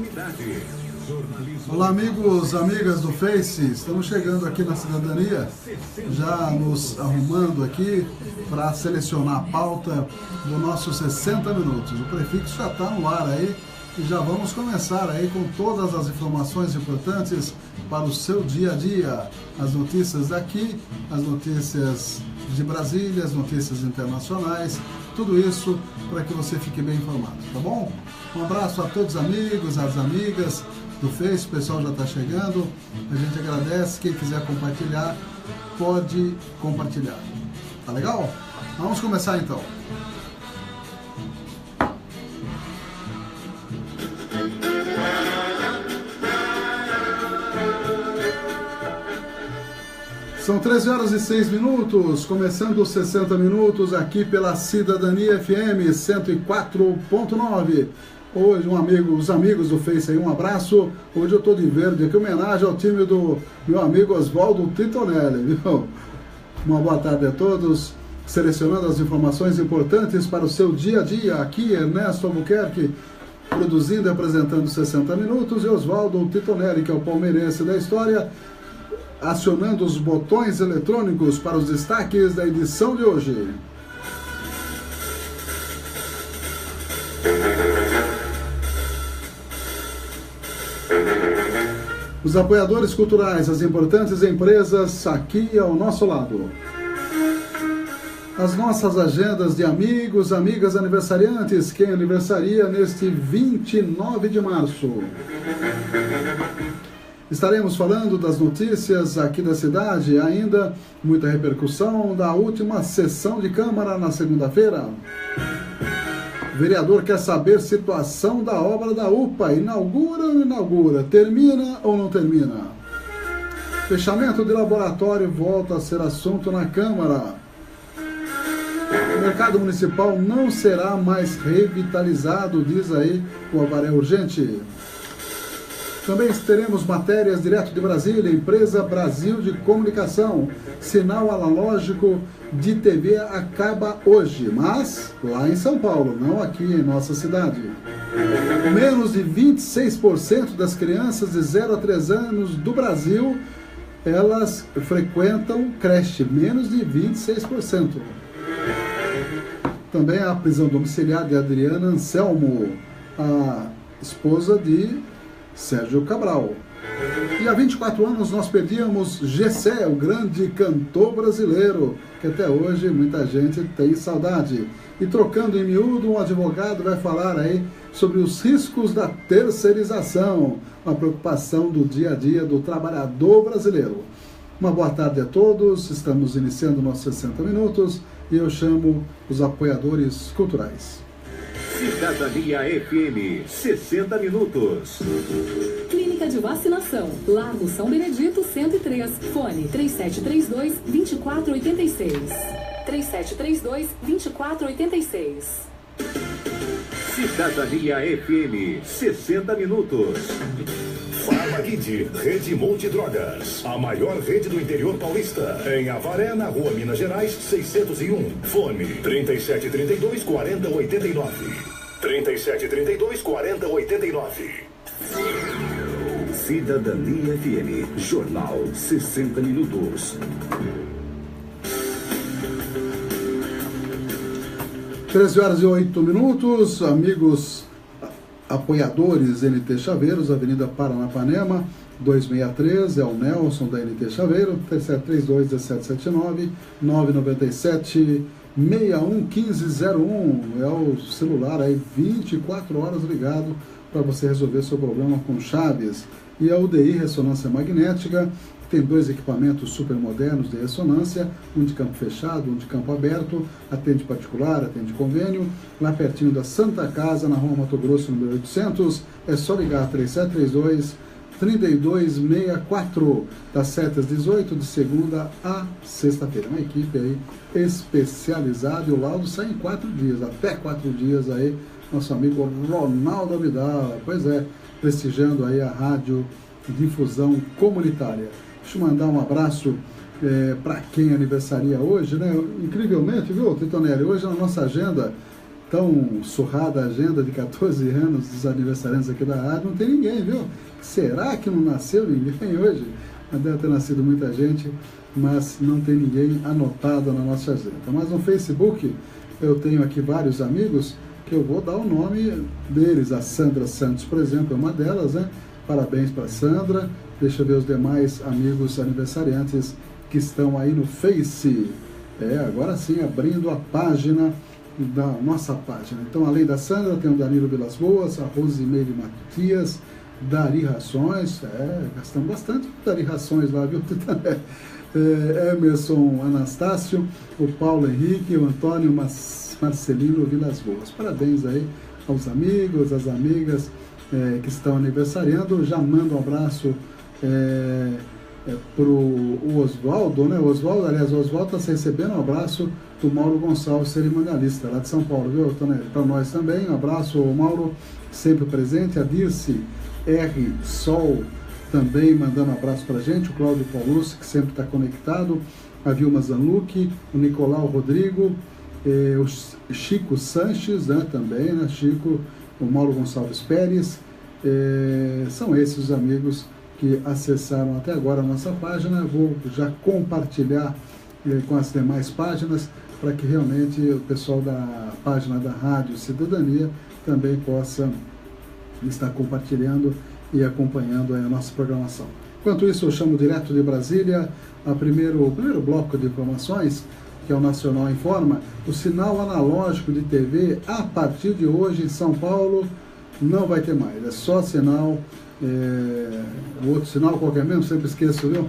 comunidade. Olá amigos, amigas do Face, estamos chegando aqui na Cidadania, já nos arrumando aqui para selecionar a pauta do nosso 60 minutos. O prefixo já está no ar aí e já vamos começar aí com todas as informações importantes para o seu dia a dia. As notícias daqui, as notícias de Brasília, as notícias internacionais, tudo isso para que você fique bem informado, tá bom? Um abraço a todos os amigos, as amigas do Face, o pessoal já está chegando, a gente agradece, quem quiser compartilhar, pode compartilhar, tá legal? Vamos começar então. São 13h06, começando os 60 minutos aqui pela Cidadania FM 104.9. Hoje os amigos do Face aí, um abraço. Hoje eu tô de verde aqui, homenagem ao time do meu amigo Oswaldo Titonelli, viu? Uma boa tarde a todos, selecionando as informações importantes para o seu dia a dia. Aqui Ernesto Albuquerque, produzindo e apresentando 60 minutos, e Oswaldo Titonelli, que é o palmeirense da história, acionando os botões eletrônicos para os destaques da edição de hoje. Os apoiadores culturais, as importantes empresas aqui ao nosso lado. As nossas agendas de amigos, amigas aniversariantes, quem aniversaria neste 29 de março. Estaremos falando das notícias aqui da cidade, ainda muita repercussão da última sessão de Câmara na segunda-feira. O vereador quer saber situação da obra da UPA, inaugura ou não inaugura, termina ou não termina. Fechamento de laboratório volta a ser assunto na Câmara. O mercado municipal não será mais revitalizado, diz aí o Avaré Urgente. Também teremos matérias direto de Brasília, empresa Brasil de Comunicação, sinal analógico de TV acaba hoje, mas lá em São Paulo, não aqui em nossa cidade. Menos de 26% das crianças de 0 a 3 anos do Brasil, elas frequentam creche, menos de 26%. Também a prisão domiciliar de Adriana Anselmo, a esposa de Sérgio Cabral. E há 24 anos nós perdíamos Gessé, o grande cantor brasileiro, que até hoje muita gente tem saudade. E trocando em miúdo, um advogado vai falar aí sobre os riscos da terceirização, uma preocupação do dia a dia do trabalhador brasileiro. Uma boa tarde a todos, estamos iniciando nossos 60 minutos e eu chamo os apoiadores culturais. Cidadania FM, 60 minutos. Clínica de Vacinação, Largo São Benedito 103, fone 3732-2486. 3732-2486. Cidadania FM, 60 minutos. Farmavide, Rede Multidrogas, a maior rede do interior paulista. Em Avaré, na rua Minas Gerais, 601. Fone 3732-4089. 3732-4089. Cidadania FM, Jornal 60 minutos. 13h08, amigos apoiadores NT Chaveiros, Avenida Paranapanema, 263, é o Nelson da NT Chaveiro, 3732-1779, 997-611501, é o celular aí, 24 horas ligado para você resolver seu problema com chaves. E a UDI Ressonância Magnética, tem 2 equipamentos super modernos de ressonância, um de campo fechado, um de campo aberto, atende particular, atende convênio, lá pertinho da Santa Casa, na rua Mato Grosso, número 800, é só ligar 3732-3264, das 7 às 18, de segunda a sexta-feira. Uma equipe aí especializada e o laudo sai em 4 dias, até 4 dias aí, nosso amigo Ronaldo Vidal, pois é, prestigiando aí a rádio difusão comunitária. Deixa eu mandar um abraço para quem aniversaria hoje, né? Incrivelmente, viu, Titonelli? Hoje na nossa agenda tão surrada a agenda de 14 anos dos aniversariantes aqui da rádio, não tem ninguém, viu? Será que não nasceu ninguém hoje? Deve ter nascido muita gente, mas não tem ninguém anotado na nossa agenda. Mas no Facebook eu tenho aqui vários amigos que eu vou dar o nome deles. A Sandra Santos, por exemplo, é uma delas, né? Parabéns para Sandra. Deixa eu ver os demais amigos aniversariantes que estão aí no Face. Agora sim, abrindo a página da nossa página. Então, além da Sandra, tem o Danilo Vilas Boas, a Rosimeire Matias, Dari Rações, gastamos bastante Dari Rações lá, viu? Emerson Anastácio, o Paulo Henrique, o Antônio Marcelino Vilas Boas. Parabéns aí aos amigos, às amigas que estão aniversariando. Já mando um abraço para o Oswaldo, né? O Oswaldo está recebendo um abraço do Mauro Gonçalves, cerimonialista lá de São Paulo, viu, Tonelli? Para nós também, um abraço, Mauro, sempre presente. A Dirce R. Sol também mandando um abraço para a gente, o Cláudio Paulucci, que sempre está conectado, a Vilma Zanlucchi, o Nicolau Rodrigo, o Chico Sanches, né, também, né, Chico, o Mauro Gonçalves Pérez, são esses os amigos que acessaram até agora a nossa página. Vou já compartilhar com as demais páginas, para que realmente o pessoal da página da Rádio Cidadania também possa estar compartilhando e acompanhando a nossa programação. Enquanto isso, eu chamo direto de Brasília o primeiro bloco de informações, que é o Nacional Informa. O sinal analógico de TV, a partir de hoje, em São Paulo, não vai ter mais. É só sinal, o outro sinal qualquer mesmo, sempre esqueço, viu?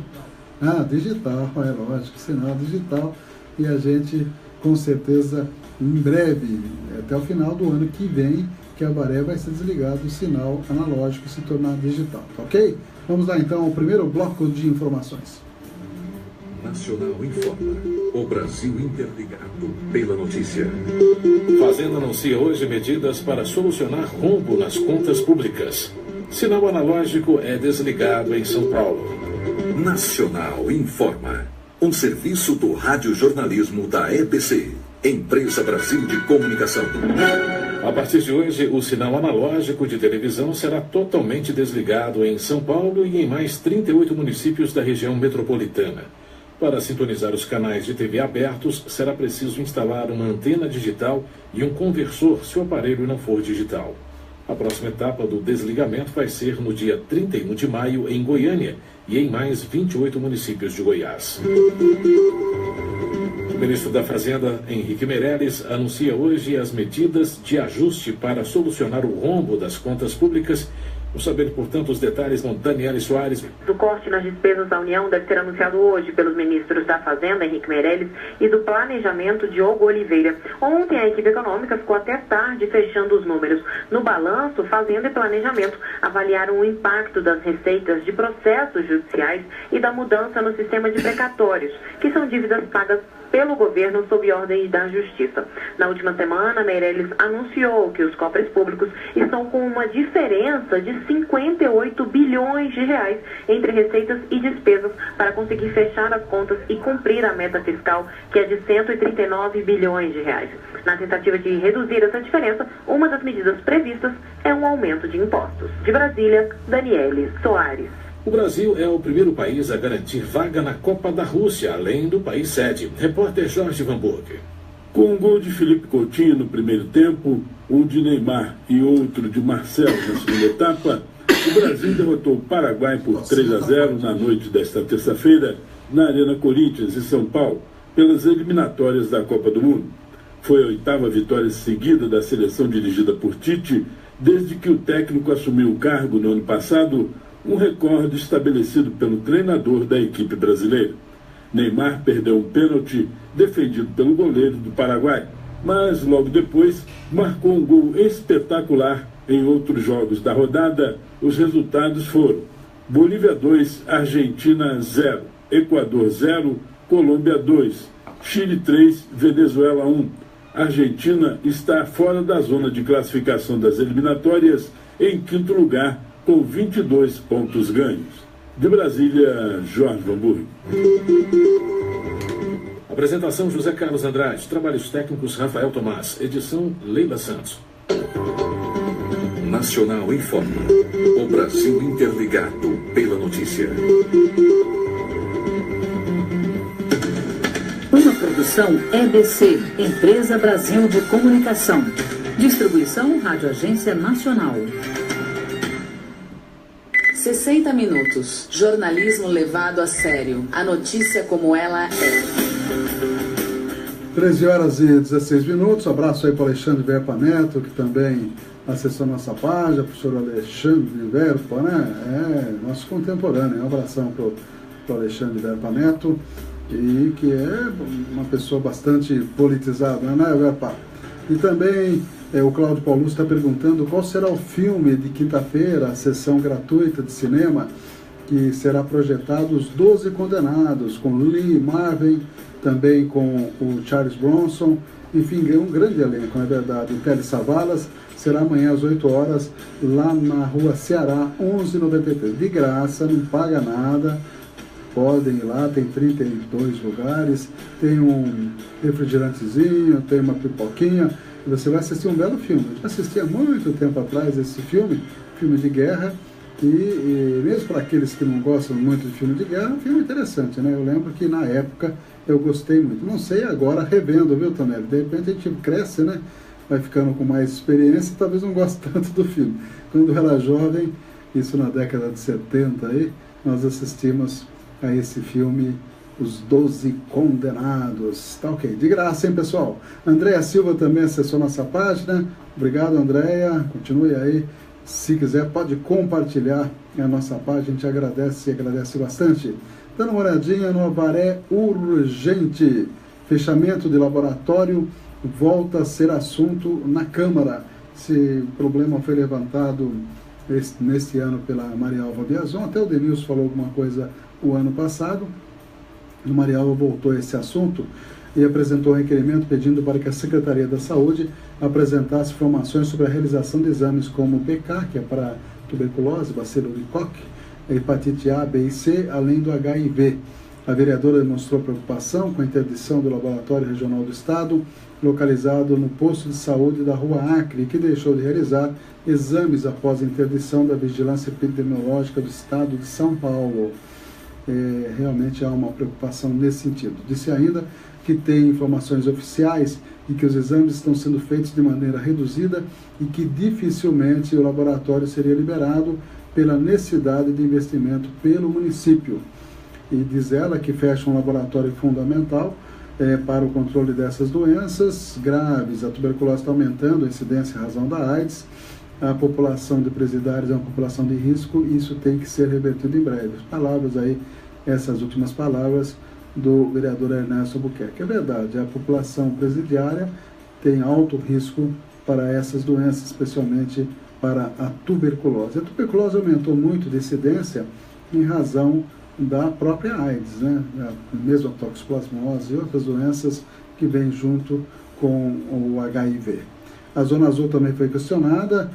Digital, lógico, sinal digital. E a gente, com certeza, em breve, até o final do ano que vem, que a Avaré vai ser desligado o sinal analógico e se tornar digital, ok? Vamos lá então ao primeiro bloco de informações. Nacional Informa. O Brasil interligado pela notícia. Fazenda anuncia hoje medidas para solucionar rombo nas contas públicas. Sinal analógico é desligado em São Paulo. Nacional Informa. Um serviço do radiojornalismo da EBC, Empresa Brasil de Comunicação. A partir de hoje, o sinal analógico de televisão será totalmente desligado em São Paulo e em mais 38 municípios da região metropolitana. Para sintonizar os canais de TV abertos, será preciso instalar uma antena digital e um conversor se o aparelho não for digital. A próxima etapa do desligamento vai ser no dia 31 de maio em Goiânia e em mais 28 municípios de Goiás. O ministro da Fazenda, Henrique Meirelles, anuncia hoje as medidas de ajuste para solucionar o rombo das contas públicas. Vamos saber, portanto, os detalhes com Daniele Soares. Do corte nas despesas da União deve ser anunciado hoje pelos ministros da Fazenda, Henrique Meirelles, e do Planejamento, Diogo Oliveira. Ontem, a equipe econômica ficou até tarde fechando os números. No balanço, Fazenda e Planejamento avaliaram o impacto das receitas de processos judiciais e da mudança no sistema de precatórios, que são dívidas pagas pelo governo sob ordem da Justiça. Na última semana, Meirelles anunciou que os cofres públicos estão com uma diferença de 58 bilhões de reais entre receitas e despesas para conseguir fechar as contas e cumprir a meta fiscal, que é de 139 bilhões de reais. Na tentativa de reduzir essa diferença, uma das medidas previstas é um aumento de impostos. De Brasília, Daniele Soares. O Brasil é o primeiro país a garantir vaga na Copa da Rússia, além do país sede. Repórter Jorge Van Burg. Com um gol de Felipe Coutinho no primeiro tempo, um de Neymar e outro de Marcelo na segunda etapa, o Brasil derrotou o Paraguai por 3-0 na noite desta terça-feira, na Arena Corinthians, em São Paulo, pelas eliminatórias da Copa do Mundo. Foi a 8ª vitória seguida da seleção dirigida por Tite, desde que o técnico assumiu o cargo no ano passado, um recorde estabelecido pelo treinador da equipe brasileira. Neymar perdeu um pênalti defendido pelo goleiro do Paraguai, mas logo depois marcou um gol espetacular em outros jogos da rodada. Os resultados foram: Bolívia 2, Argentina 0, Equador 0, Colômbia 2, Chile 3, Venezuela 1. A Argentina está fora da zona de classificação das eliminatórias, em 5º lugar, com 22 pontos ganhos. De Brasília, Jorge Van Burg. Apresentação José Carlos Andrade. Trabalhos técnicos Rafael Tomás. Edição Leila Santos. Nacional informa. O Brasil interligado pela notícia. Uma produção EBC, Empresa Brasil de Comunicação. Distribuição Rádio Agência Nacional. 60 minutos. Jornalismo levado a sério. A notícia como ela é. 13 horas e 16 minutos. Abraço aí para o Alexandre Verpa Neto, que também acessou nossa página, professor Alexandre Verpa, né? Nosso contemporâneo. Um abração para o Alexandre Verpa Neto, e que é uma pessoa bastante politizada, né, Verpa? E também o Cláudio Paulus está perguntando qual será o filme de quinta-feira, a sessão gratuita de cinema, que será projetado Os 12 Condenados, com Lee Marvin, também com o Charles Bronson, enfim, um grande elenco, na verdade. O Pele Savalas será amanhã às 8 horas, lá na rua Ceará, 1193. De graça, não paga nada. Podem ir lá, tem 32 lugares, tem um refrigerantezinho, tem uma pipoquinha, e você vai assistir um belo filme. Eu já assisti há muito tempo atrás esse filme de guerra, e mesmo para aqueles que não gostam muito de filme de guerra, é um filme interessante, né? Eu lembro que na época eu gostei muito. Não sei agora revendo, viu, Tonelli? De repente a gente cresce, né? Vai ficando com mais experiência e talvez não goste tanto do filme. Quando eu era jovem, isso na década de 70 aí, nós assistimos a esse filme, Os 12 Condenados. Tá ok, de graça, hein, pessoal? Andréia Silva também acessou nossa página. Obrigado, Andréia. Continue aí. Se quiser, pode compartilhar a nossa página. A gente agradece bastante. Dando uma olhadinha no Avaré urgente. Fechamento de laboratório volta a ser assunto na Câmara. Esse problema foi levantado neste ano pela Maria Alva Biazon. Até o Denilson falou alguma coisa o ano passado. A Maria Alva voltou a esse assunto e apresentou um requerimento pedindo para que a Secretaria da Saúde apresentasse informações sobre a realização de exames como o PK, que é para tuberculose, bacilo de Koch, hepatite A, B e C, além do HIV. A vereadora demonstrou preocupação com a interdição do Laboratório Regional do Estado, localizado no posto de saúde da Rua Acre, que deixou de realizar exames após a interdição da Vigilância Epidemiológica do Estado de São Paulo. Realmente há uma preocupação nesse sentido. Disse ainda que tem informações oficiais e que os exames estão sendo feitos de maneira reduzida e que dificilmente o laboratório seria liberado pela necessidade de investimento pelo município. E diz ela que fecha um laboratório fundamental para o controle dessas doenças graves. A tuberculose está aumentando, a incidência em razão da AIDS. A população de presidiários é uma população de risco e isso tem que ser revertido em breve. Palavras aí, essas últimas palavras do vereador Ernesto Albuquerque. É verdade, a população presidiária tem alto risco para essas doenças, especialmente para a tuberculose. A tuberculose aumentou muito de incidência em razão da própria AIDS, né? Mesmo a toxoplasmose e outras doenças que vêm junto com o HIV. A Zona Azul também foi questionada.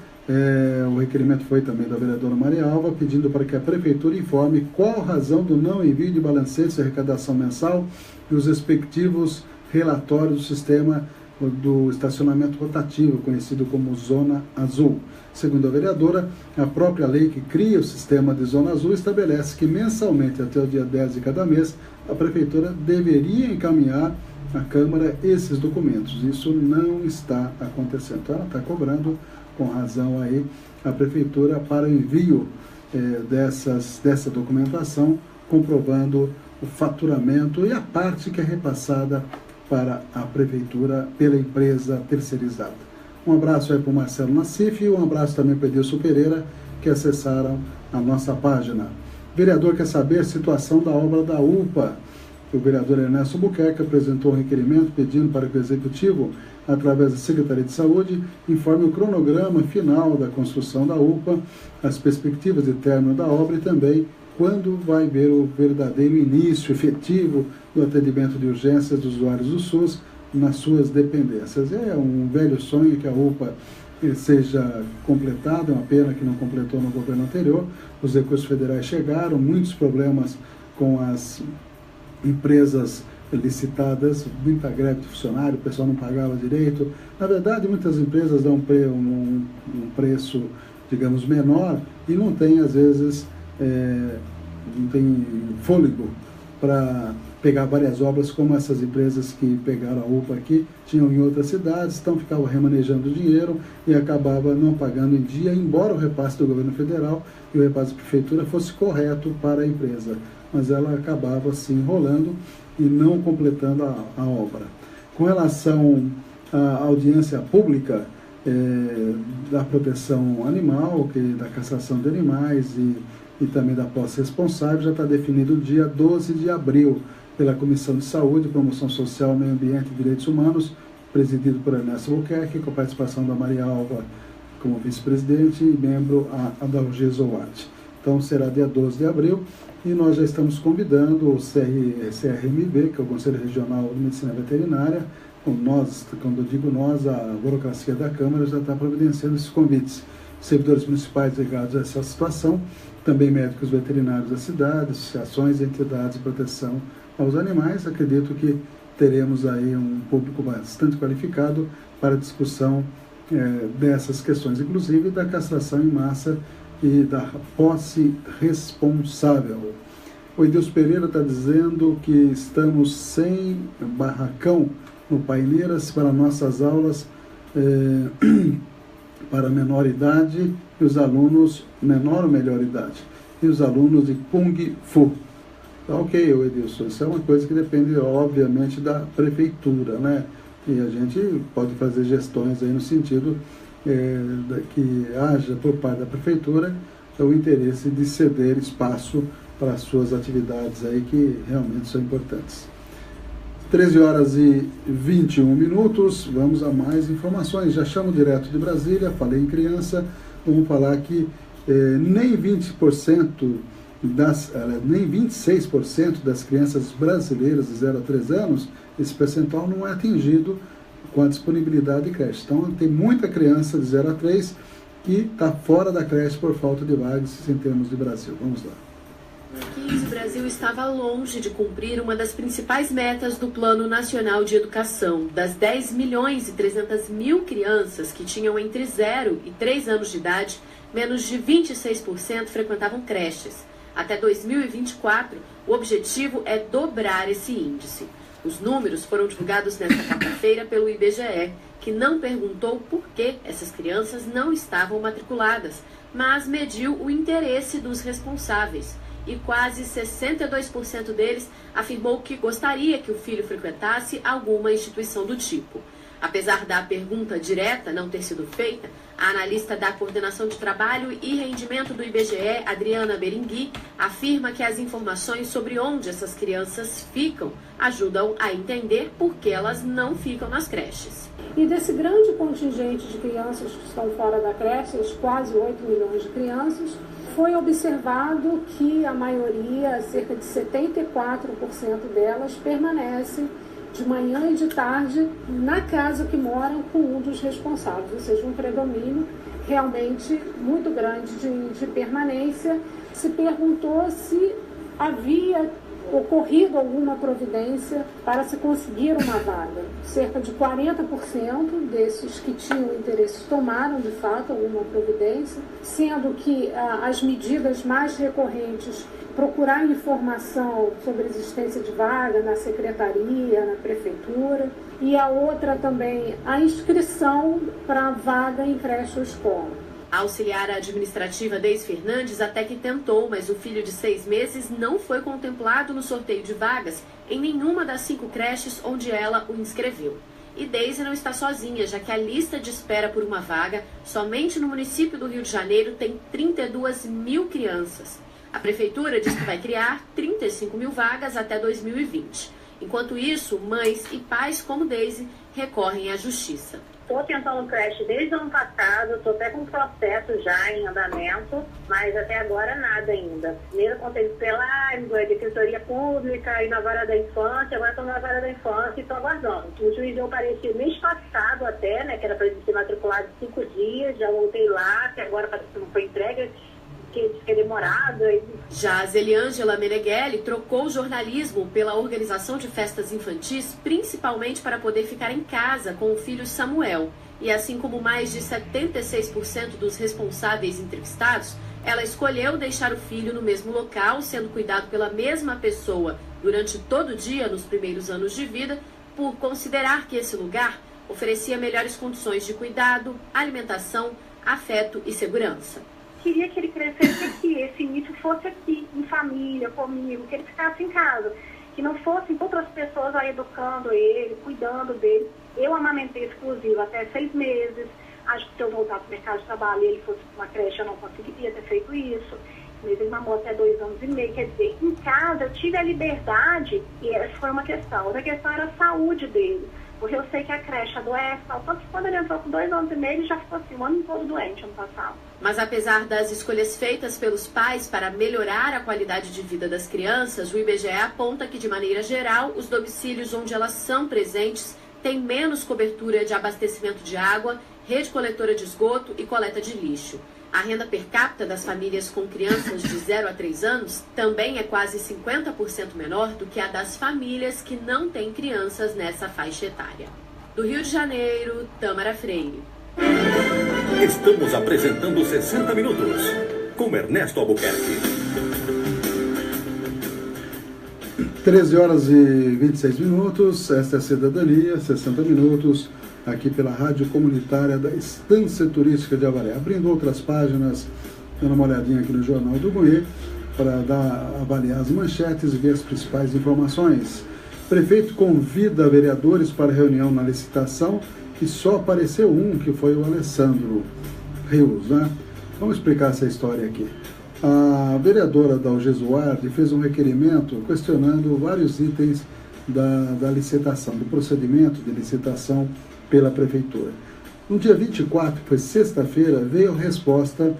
O requerimento foi também da vereadora Maria Alva, pedindo para que a Prefeitura informe qual a razão do não envio de balancetes de arrecadação mensal e os respectivos relatórios do sistema do estacionamento rotativo, conhecido como Zona Azul. Segundo a vereadora, a própria lei que cria o sistema de Zona Azul estabelece que mensalmente, até o dia 10 de cada mês, a Prefeitura deveria encaminhar à Câmara esses documentos. Isso não está acontecendo. Então, ela está cobrando, com razão aí, a Prefeitura para o envio dessa documentação, comprovando o faturamento e a parte que é repassada para a Prefeitura pela empresa terceirizada. Um abraço aí para o Marcelo Nassif e um abraço também para o Edilson Pereira, que acessaram a nossa página. O vereador quer saber a situação da obra da UPA. O vereador Ernesto Albuquerque apresentou um requerimento pedindo para que o Executivo, através da Secretaria de Saúde, informe o cronograma final da construção da UPA, as perspectivas de término da obra e também quando vai ver o verdadeiro início efetivo do atendimento de urgências dos usuários do SUS nas suas dependências. É um velho sonho que a UPA seja completada, é uma pena que não completou no governo anterior. Os recursos federais chegaram, muitos problemas com as empresas licitadas, muita greve de funcionário, o pessoal não pagava direito. Na verdade, muitas empresas dão um preço, digamos, menor e não tem, às vezes, não tem fôlego para pegar várias obras, como essas empresas que pegaram a UPA aqui, tinham em outras cidades, então ficavam remanejando o dinheiro e acabava não pagando em dia, embora o repasse do governo federal e o repasse da prefeitura fosse correto para a empresa. Mas ela acabava se enrolando e não completando a obra. Com relação à audiência pública da proteção animal, da castração de animais e também da posse responsável, já está definido o dia 12 de abril pela Comissão de Saúde, Promoção Social, Meio Ambiente e Direitos Humanos, presidido por Ernesto Albuquerque, com a participação da Maria Alva como vice-presidente e membro a Adalgir Zowatti. Então será dia 12 de abril e nós já estamos convidando o CRMV, que é o Conselho Regional de Medicina Veterinária, quando eu digo nós, a burocracia da Câmara já está providenciando esses convites. Servidores municipais ligados a essa situação, também médicos veterinários da cidade, associações e entidades de proteção aos animais. Acredito que teremos aí um público bastante qualificado para a discussão dessas questões, inclusive da castração em massa e da posse responsável. O Edilson Pereira está dizendo que estamos sem barracão no Paineiras para nossas aulas para menor idade e os alunos, menor ou melhor idade, e os alunos de Kung Fu. Tá ok, Edilson, isso é uma coisa que depende, obviamente, da prefeitura, né? E a gente pode fazer gestões aí no sentido que haja por parte da prefeitura o interesse de ceder espaço para as suas atividades aí que realmente são importantes. 13 horas e 21 minutos, vamos a mais informações. Já chamo direto de Brasília, falei em criança, vamos falar que nem 20%, nem 26% das crianças brasileiras de 0 a 3 anos, esse percentual não é atingido com a disponibilidade de creche. Então, tem muita criança de 0 a 3 que está fora da creche por falta de vagas em termos de Brasil. Vamos lá. O Brasil estava longe de cumprir uma das principais metas do Plano Nacional de Educação. Das 10 milhões e 300 mil crianças que tinham entre 0 e 3 anos de idade, menos de 26% frequentavam creches. Até 2024, o objetivo é dobrar esse índice. Os números foram divulgados nesta quarta-feira pelo IBGE, que não perguntou por que essas crianças não estavam matriculadas, mas mediu o interesse dos responsáveis. E quase 62% deles afirmou que gostaria que o filho frequentasse alguma instituição do tipo. Apesar da pergunta direta não ter sido feita, a analista da Coordenação de Trabalho e Rendimento do IBGE, Adriana Berengui, afirma que as informações sobre onde essas crianças ficam ajudam a entender por que elas não ficam nas creches. E desse grande contingente de crianças que estão fora da creche, quase 8 milhões de crianças, foi observado que a maioria, cerca de 74% delas, permanecem de manhã e de tarde na casa que moram com um dos responsáveis, ou seja, um predomínio realmente muito grande de permanência. Se perguntou se havia ocorrido alguma providência para se conseguir uma vaga. Cerca de 40% desses que tinham interesse tomaram, de fato, alguma providência, sendo que as medidas mais recorrentes, procurar informação sobre a existência de vaga na secretaria, na prefeitura, e a outra também, a inscrição para vaga em creche ou escola. A auxiliar administrativa Deise Fernandes até que tentou, mas o filho de 6 meses não foi contemplado no sorteio de vagas em nenhuma das 5 creches onde ela o inscreveu. E Deise não está sozinha, já que a lista de espera por uma vaga somente no município do Rio de Janeiro tem 32 mil crianças. A prefeitura diz que vai criar 35 mil vagas até 2020. Enquanto isso, mães e pais como Deise recorrem à justiça. Estou tentando creche desde o ano passado, estou até com um processo já em andamento, mas até agora nada ainda. Primeiro contei pela Defensoria Pública e na Vara da Infância, agora estou na Vara da Infância e estou aguardando. O juiz deu parecer mês passado até, né, que era para ser matriculado 5 dias, já voltei lá, até agora parece que não foi entregue. porque diz que é demorada. Já a Zeliângela Meneghelli trocou o jornalismo pela organização de festas infantis, principalmente para poder ficar em casa com o filho Samuel. E assim como mais de 76% dos responsáveis entrevistados, ela escolheu deixar o filho no mesmo local, sendo cuidado pela mesma pessoa durante todo o dia nos primeiros anos de vida, por considerar que esse lugar oferecia melhores condições de cuidado, alimentação, afeto e segurança. Queria que ele crescesse aqui, esse início fosse aqui, em família, comigo, que ele ficasse em casa, que não fossem outras pessoas aí educando ele, cuidando dele. Eu amamentei exclusivo até 6 meses, acho que se eu voltasse para o mercado de trabalho e ele fosse para uma creche, eu não conseguiria ter feito isso. Mas ele mamou até 2 anos e meio, quer dizer, em casa eu tive a liberdade, e essa foi uma questão. Outra questão era a saúde dele, porque eu sei que a creche adoece, tanto que quando ele entrou com 2 anos e meio, ele já ficou assim, o ano todo doente ano passado. Mas apesar das escolhas feitas pelos pais para melhorar a qualidade de vida das crianças, o IBGE aponta que, de maneira geral, os domicílios onde elas são presentes têm menos cobertura de abastecimento de água, rede coletora de esgoto e coleta de lixo. A renda per capita das famílias com crianças de 0 a 3 anos também é quase 50% menor do que a das famílias que não têm crianças nessa faixa etária. Do Rio de Janeiro, Tâmara Freire. Estamos apresentando 60 Minutos, com Ernesto Albuquerque. 13 horas e 26 minutos, esta é a Cidadania, 60 Minutos, aqui pela Rádio Comunitária da Estância Turística de Avaré. Abrindo outras páginas, dando uma olhadinha aqui no Jornal do Goiê, para avaliar as manchetes e ver as principais informações. Prefeito convida vereadores para reunião na licitação e só apareceu um, que foi o Alessandro Rios, né? Vamos explicar essa história aqui. A vereadora Dalgesuardi fez um requerimento questionando vários itens da licitação, do procedimento de licitação pela prefeitura. No dia 24, que foi sexta-feira, veio a resposta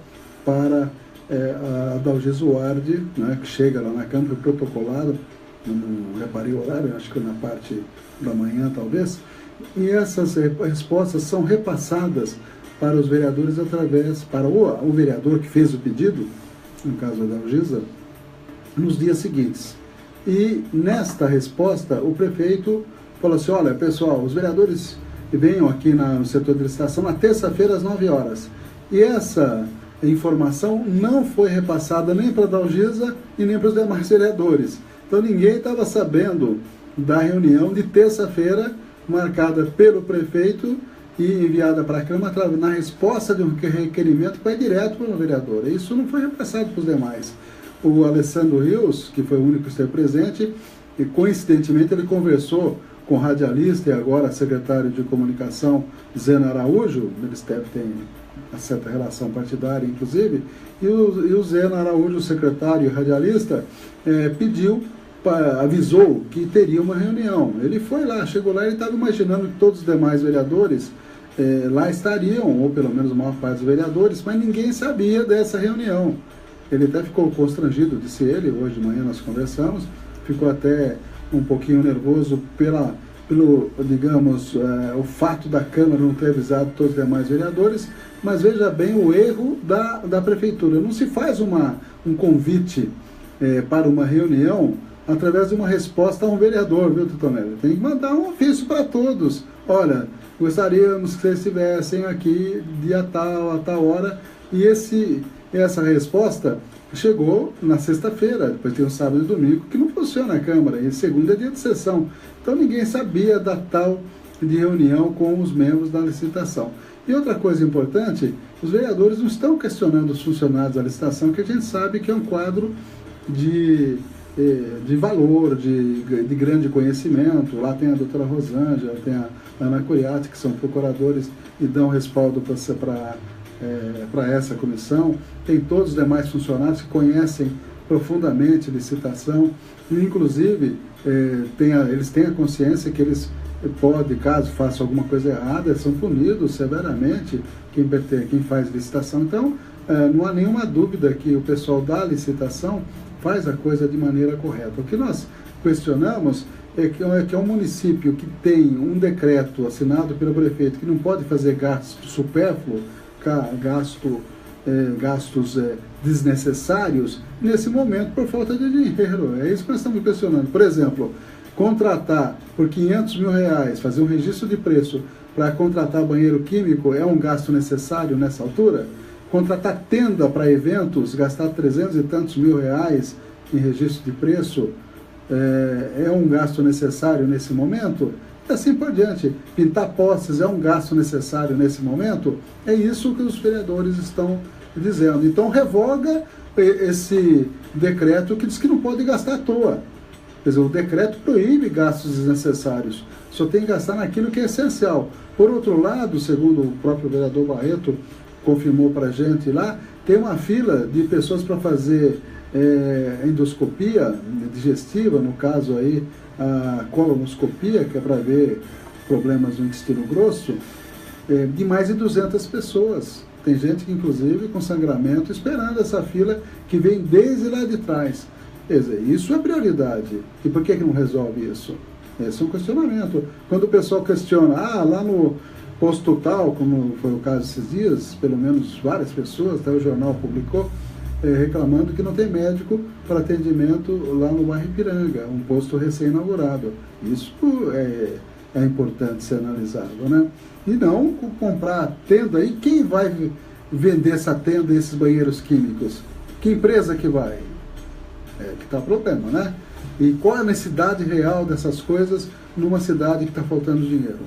para a Dalgesuardi, né, que chega lá na Câmara, protocolado, não reparei o horário, acho que na parte da manhã talvez, e essas respostas são repassadas para os vereadores para o vereador que fez o pedido, no caso da Dalgisa, nos dias seguintes. E nesta resposta, o prefeito falou assim: olha, pessoal, os vereadores venham aqui no setor de licitação na terça-feira às 9 horas. E essa informação não foi repassada nem para a Dalgisa e nem para os demais vereadores. Então ninguém estava sabendo da reunião de terça-feira, marcada pelo prefeito e enviada para a Câmara na resposta de um requerimento que vai direto para o vereador. Isso não foi repassado para os demais. O Alessandro Rios, que foi o único que esteve presente, e coincidentemente ele conversou com o radialista e agora secretário de comunicação Zena Araújo, eles têm uma certa relação partidária inclusive, e o Zena Araújo, secretário e radialista, avisou que teria uma reunião. Ele foi lá, chegou lá, ele estava imaginando que todos os demais vereadores lá estariam, ou pelo menos a maior parte dos vereadores, mas ninguém sabia dessa reunião. Ele até ficou constrangido, disse ele, hoje de manhã nós conversamos, ficou até um pouquinho nervoso pelo digamos, o fato da Câmara não ter avisado todos os demais vereadores, mas veja bem o erro da Prefeitura. Não se faz um convite para uma reunião através de uma resposta a um vereador, viu, Tutonelli? Tem que mandar um ofício para todos. Olha, gostaríamos que vocês estivessem aqui dia tal, a tal hora, e essa resposta chegou na sexta-feira, depois tem o sábado e domingo, que não funciona a Câmara, e segunda é dia de sessão. Então ninguém sabia da tal de reunião com os membros da licitação. E outra coisa importante, os vereadores não estão questionando os funcionários da licitação, que a gente sabe que é um quadro de valor, de grande conhecimento. Lá tem a doutora Rosângela, tem a Ana Curiati, que são procuradores e dão respaldo para essa comissão. Tem todos os demais funcionários que conhecem profundamente licitação, e inclusive eles têm a consciência que eles podem, caso façam alguma coisa errada, são punidos severamente quem faz licitação. Então não há nenhuma dúvida que o pessoal da licitação faz a coisa de maneira correta. O que nós questionamos é que é um município que tem um decreto assinado pelo prefeito que não pode fazer gasto supérfluo, gasto gastos desnecessários nesse momento por falta de dinheiro. É isso que nós estamos questionando. Por exemplo, contratar por R$500 mil, fazer um registro de preço para contratar banheiro químico é um gasto necessário nessa altura? Contratar tenda para eventos, gastar 300 e tantos mil reais em registro de preço é um gasto necessário nesse momento? E assim por diante. Pintar postes é um gasto necessário nesse momento? É isso que os vereadores estão dizendo. Então revoga esse decreto que diz que não pode gastar à toa. Quer dizer, o decreto proíbe gastos desnecessários. Só tem que gastar naquilo que é essencial. Por outro lado, segundo o próprio vereador Barreto confirmou para a gente lá, tem uma fila de pessoas para fazer endoscopia digestiva, no caso aí a colonoscopia, que é para ver problemas no intestino grosso, de mais de 200 pessoas. Tem gente que, inclusive, com sangramento, esperando essa fila que vem desde lá de trás. Quer dizer, isso é prioridade. E por que não resolve isso? Esse é um questionamento. Quando o pessoal questiona, lá no posto tal, como foi o caso esses dias, pelo menos várias pessoas, até o jornal publicou, reclamando que não tem médico para atendimento lá no bairro Ipiranga, um posto recém-inaugurado. Isso é importante ser analisado, né? E não comprar tenda. E quem vai vender essa tenda e esses banheiros químicos? Que empresa que vai? Que está o problema, né? E qual é a necessidade real dessas coisas numa cidade que está faltando dinheiro?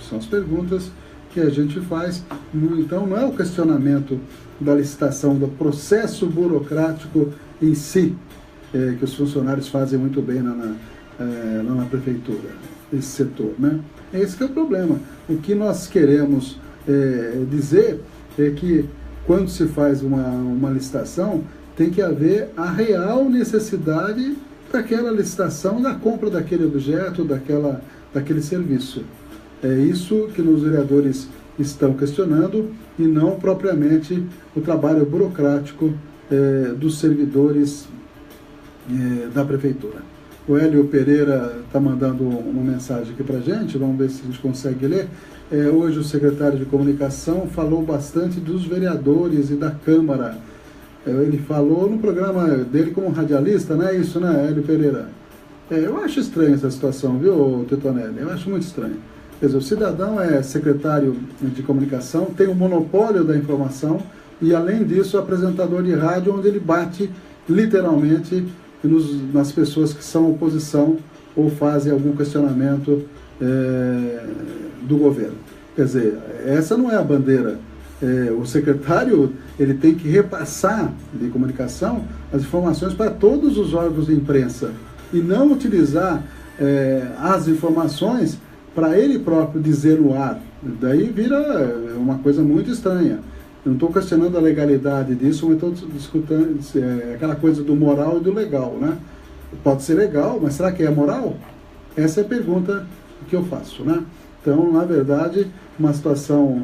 São as perguntas que a gente faz. Então, não é o questionamento da licitação, do processo burocrático em si, que os funcionários fazem muito bem lá na prefeitura, esse setor, né? Esse que é o problema. O que nós queremos dizer é que quando se faz uma licitação, tem que haver a real necessidade daquela licitação, da compra daquele objeto, daquele serviço. É isso que os vereadores estão questionando e não propriamente o trabalho burocrático dos servidores da prefeitura. O Hélio Pereira está mandando uma mensagem aqui para a gente, vamos ver se a gente consegue ler. Hoje o secretário de Comunicação falou bastante dos vereadores e da Câmara. Ele falou no programa dele como radialista, não é isso, né, Hélio Pereira? Eu acho estranha essa situação, viu, Tetonelli? Eu acho muito estranho. Quer dizer, o cidadão é secretário de comunicação, tem o monopólio da informação e, além disso, apresentador de rádio, onde ele bate, literalmente, nas pessoas que são oposição ou fazem algum questionamento do governo. Quer dizer, essa não é a bandeira. O secretário ele tem que repassar de comunicação as informações para todos os órgãos de imprensa e não utilizar as informações para ele próprio dizer no ar. Daí vira uma coisa muito estranha. Eu não estou questionando a legalidade disso, mas estou discutindo aquela coisa do moral e do legal, né? Pode ser legal, mas será que é moral? Essa é a pergunta que eu faço, né? Então, na verdade, uma situação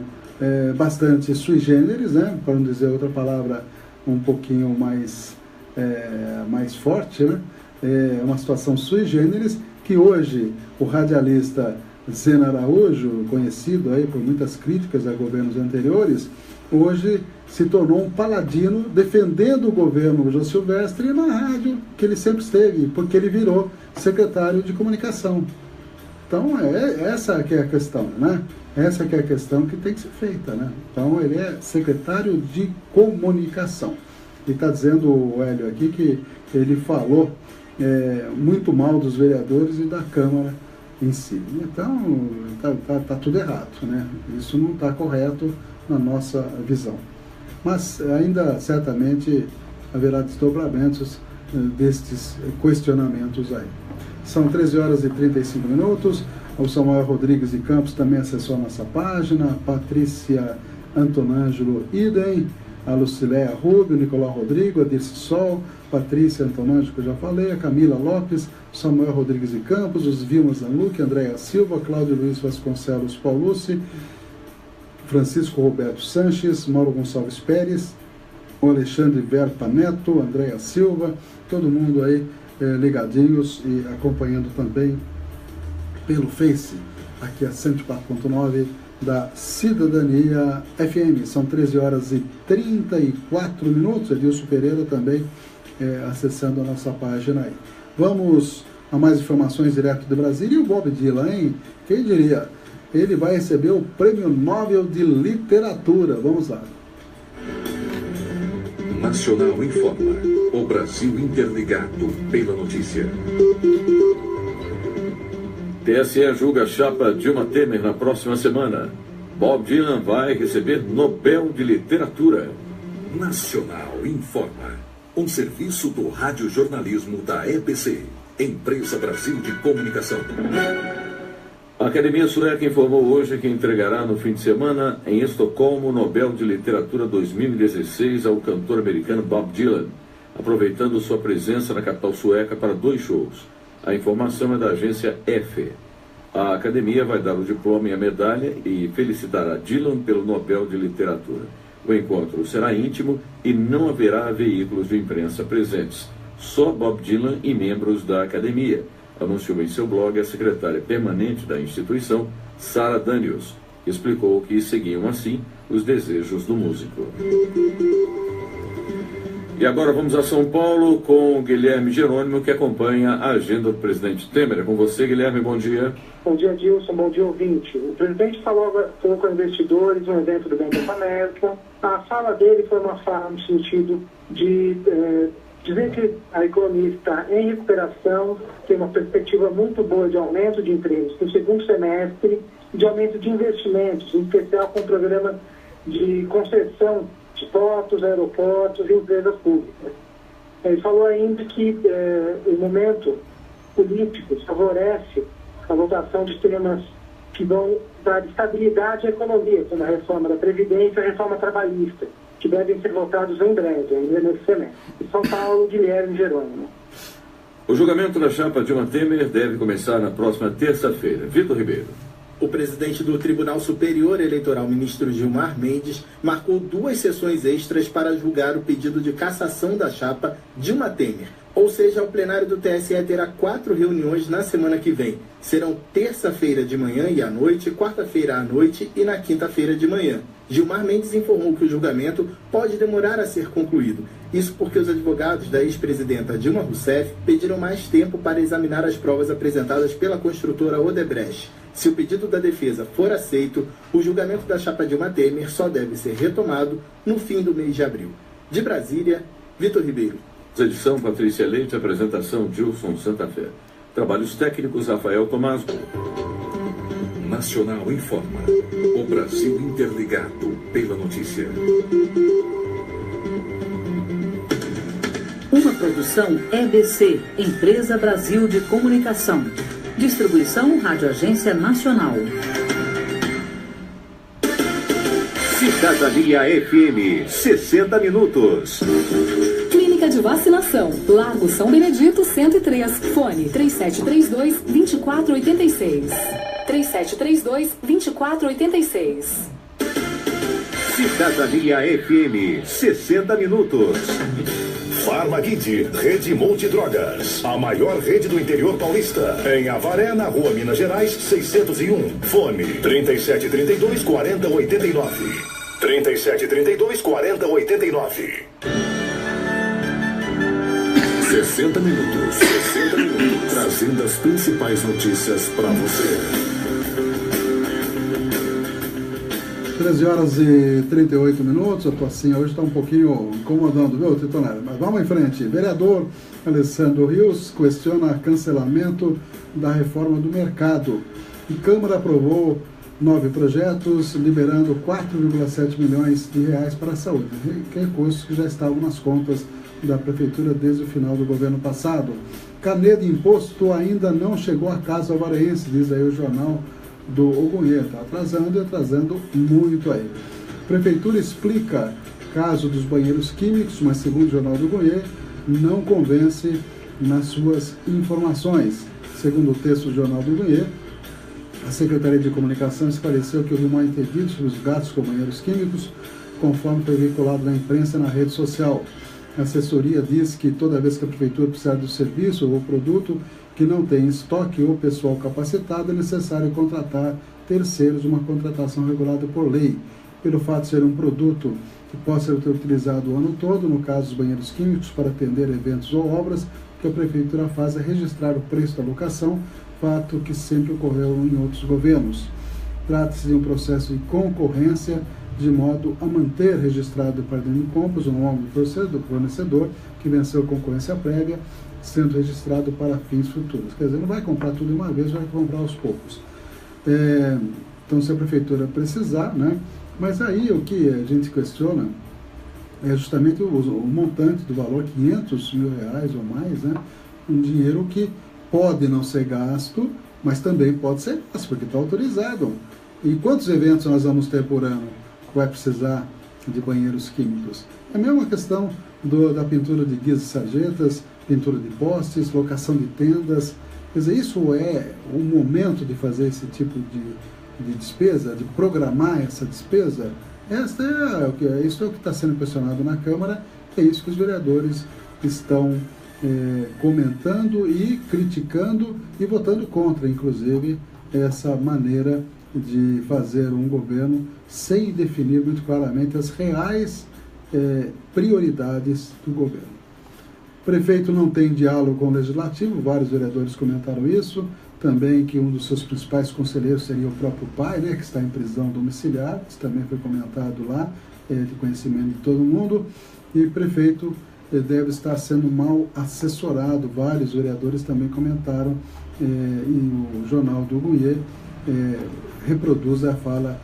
bastante sui generis, né? Para não dizer outra palavra um pouquinho mais forte, né? Uma situação sui generis que hoje o radialista Zena Araújo, conhecido aí por muitas críticas a governos anteriores, hoje se tornou um paladino defendendo o governo Jô Silvestre na rádio que ele sempre esteve, porque ele virou secretário de comunicação. Então, essa que é a questão, né? Essa que é a questão que tem que ser feita, né? Então, ele é secretário de comunicação. E está dizendo o Hélio aqui que ele falou muito mal dos vereadores e da Câmara em si. Então, tá tudo errado, né? Isso não está correto na nossa visão. Mas ainda, certamente, haverá desdobramentos destes questionamentos aí. São 13 horas e 35 minutos. O Samuel Rodrigues de Campos também acessou a nossa página. A Patrícia Antonângelo idem. A Lucileia Rubio, Nicolau Rodrigo, a Dirce Sol, Patrícia Antonângelo, que eu já falei, a Camila Lopes, Samuel Rodrigues de Campos, os Vilmas Zanluque, Andréa Silva, Cláudio Luiz Vasconcelos Paulucci, Francisco Roberto Sanches, Mauro Gonçalves Pérez, o Alexandre Verpa Neto, Andréa Silva, todo mundo aí ligadinhos e acompanhando também pelo Face, aqui a 104.9 da Cidadania FM. São 13 horas e 34 minutos. Edilson Pereira também acessando a nossa página aí. Vamos a mais informações direto de Brasília. E o Bob Dylan, hein? Quem diria? Ele vai receber o Prêmio Nobel de Literatura. Vamos lá. Nacional informa. O Brasil interligado pela notícia. TSE julga a chapa Dilma Temer na próxima semana. Bob Dylan vai receber Nobel de Literatura. Nacional informa. Um serviço do radiojornalismo da EBC, Empresa Brasil de Comunicação. A Academia Sueca informou hoje que entregará no fim de semana em Estocolmo o Nobel de Literatura 2016 ao cantor americano Bob Dylan, aproveitando sua presença na capital sueca para 2 shows. A informação é da agência EFE. A Academia vai dar o diploma e a medalha e felicitará Dylan pelo Nobel de Literatura. O encontro será íntimo e não haverá veículos de imprensa presentes. Só Bob Dylan e membros da Academia, anunciou em seu blog a secretária permanente da instituição, Sarah Daniels, que explicou que seguiam assim os desejos do músico. E agora vamos a São Paulo com Guilherme Jerônimo, que acompanha a agenda do presidente Temer. É com você, Guilherme, bom dia. Bom dia, Dilson, bom dia, ouvinte. O presidente falou com investidores no evento do Bank of America. A fala dele foi uma fala no sentido de dizer que a economia está em recuperação, tem uma perspectiva muito boa de aumento de empregos no segundo semestre, de aumento de investimentos, em especial com o programa de concessão de portos, aeroportos e empresas públicas. Ele falou ainda que o momento político favorece a votação de temas que vão dar estabilidade à economia, como a reforma da Previdência e a reforma trabalhista, que devem ser votados em breve, ainda nesse semestre. Em São Paulo, Guilherme Jerônimo. O julgamento da chapa Dilma Temer deve começar na próxima terça-feira. Vitor Ribeiro. O presidente do Tribunal Superior Eleitoral, ministro Gilmar Mendes, marcou 2 sessões extras para julgar o pedido de cassação da chapa Dilma Temer. Ou seja, o plenário do TSE terá 4 reuniões na semana que vem. Serão terça-feira de manhã e à noite, quarta-feira à noite e na quinta-feira de manhã. Gilmar Mendes informou que o julgamento pode demorar a ser concluído. Isso porque os advogados da ex-presidenta Dilma Rousseff pediram mais tempo para examinar as provas apresentadas pela construtora Odebrecht. Se o pedido da defesa for aceito, o julgamento da chapa Dilma Temer só deve ser retomado no fim do mês de abril. De Brasília, Vitor Ribeiro. Edição Patrícia Leite, apresentação Gilson Santa Fé. Trabalhos técnicos Rafael Tomás. Nacional informa. O Brasil interligado pela notícia. Uma produção EBC, Empresa Brasil de Comunicação. Distribuição Rádio Agência Nacional. Cidadania FM, 60 minutos. Clínica de Vacinação, Largo São Benedito, 103. Fone 3732-2486. 3732-2486. Cidadania FM, 60 minutos. Farmaguide, Rede Multidrogas, a maior rede do interior paulista. Em Avaré, na Rua Minas Gerais, 601. Fone 3732-4089. 3732-4089. 60 minutos. 60 minutos. Trazendo as principais notícias para você. 13 horas e 38 minutos. A tocinha hoje está um pouquinho incomodando, viu, Titonelli? Mas vamos em frente. Vereador Alessandro Rios questiona cancelamento da reforma do mercado. A Câmara aprovou 9 projetos, liberando 4,7 milhões de reais para a saúde. Recursos que já estavam nas contas da Prefeitura desde o final do governo passado. Carnê de imposto ainda não chegou à casa alvareense, diz aí o jornal do Ogunhê. Está atrasando e atrasando muito aí. Prefeitura explica caso dos banheiros químicos, mas segundo o jornal do Ogunhê, não convence nas suas informações. Segundo o texto do jornal do Ogunhê, a Secretaria de Comunicação esclareceu que houve um mal-entendido sobre os gastos com banheiros químicos, conforme foi veiculado na imprensa e na rede social. A assessoria diz que toda vez que a Prefeitura precisar do serviço ou produto, que não tem estoque ou pessoal capacitado, é necessário contratar terceiros, uma contratação regulada por lei. Pelo fato de ser um produto que possa ser utilizado o ano todo, no caso dos banheiros químicos, para atender eventos ou obras, o que a Prefeitura faz é registrar o preço da locação, fato que sempre ocorreu em outros governos. Trata-se de um processo de concorrência, de modo a manter registrado para dentro de compras o nome do fornecedor que venceu a concorrência prévia, sendo registrado para fins futuros. Quer dizer, não vai comprar tudo de uma vez, vai comprar aos poucos. Então, se a Prefeitura precisar, né? Mas aí o que a gente questiona é justamente o montante do valor, R$500 mil ou mais, né? Um dinheiro que pode não ser gasto, mas também pode ser gasto, porque está autorizado. E quantos eventos nós vamos ter por ano que vai precisar de banheiros químicos? É a mesma questão da pintura de guias e sarjetas, pintura de postes, locação de tendas. Quer dizer, isso é o momento de fazer esse tipo de despesa, de programar essa despesa. Isso é o que está sendo questionado na Câmara, é isso que os vereadores estão comentando e criticando e votando contra, inclusive, essa maneira de fazer um governo sem definir muito claramente as reais prioridades do governo. O prefeito não tem diálogo com o legislativo, vários vereadores comentaram isso, também que um dos seus principais conselheiros seria o próprio pai, né, que está em prisão domiciliar, isso também foi comentado lá, de conhecimento de todo mundo, e o prefeito deve estar sendo mal assessorado, vários vereadores também comentaram, e o jornal do Goiê reproduz a fala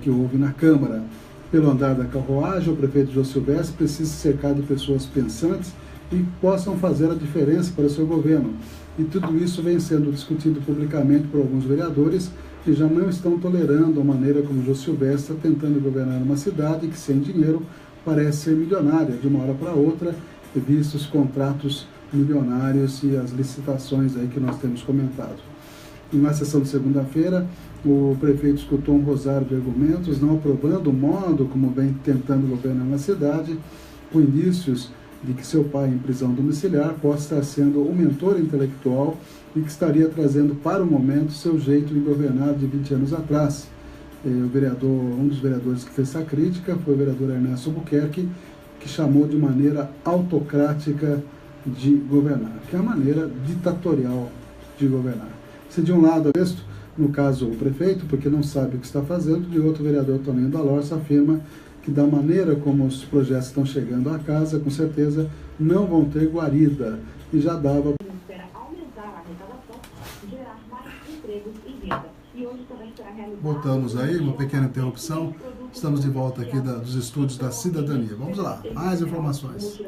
que houve na Câmara. Pelo andar da carruagem, o prefeito Jô Silvestre precisa cercar de pessoas pensantes e que possam fazer a diferença para o seu governo. E tudo isso vem sendo discutido publicamente por alguns vereadores que já não estão tolerando a maneira como o Jô Silvestre está tentando governar uma cidade que, sem dinheiro, parece ser milionária de uma hora para outra, vistos os contratos milionários e as licitações aí que nós temos comentado. Na sessão de segunda-feira, o prefeito escutou um rosário de argumentos, não aprovando o modo como vem tentando governar na cidade, com indícios de que seu pai em prisão domiciliar possa estar sendo um mentor intelectual e que estaria trazendo para o momento seu jeito de governar de 20 anos atrás. Um dos vereadores que fez essa crítica foi o vereador Ernesto Albuquerque, que chamou de maneira autocrática de governar, que é a maneira ditatorial de governar. Se de um lado é isto, no caso o prefeito, porque não sabe o que está fazendo, de outro vereador também da Lorsa afirma que da maneira como os projetos estão chegando à casa, com certeza não vão ter guarida, e já dava... Voltamos aí, uma pequena interrupção, estamos de volta aqui dos estúdios da Cidadania. Vamos lá, mais informações.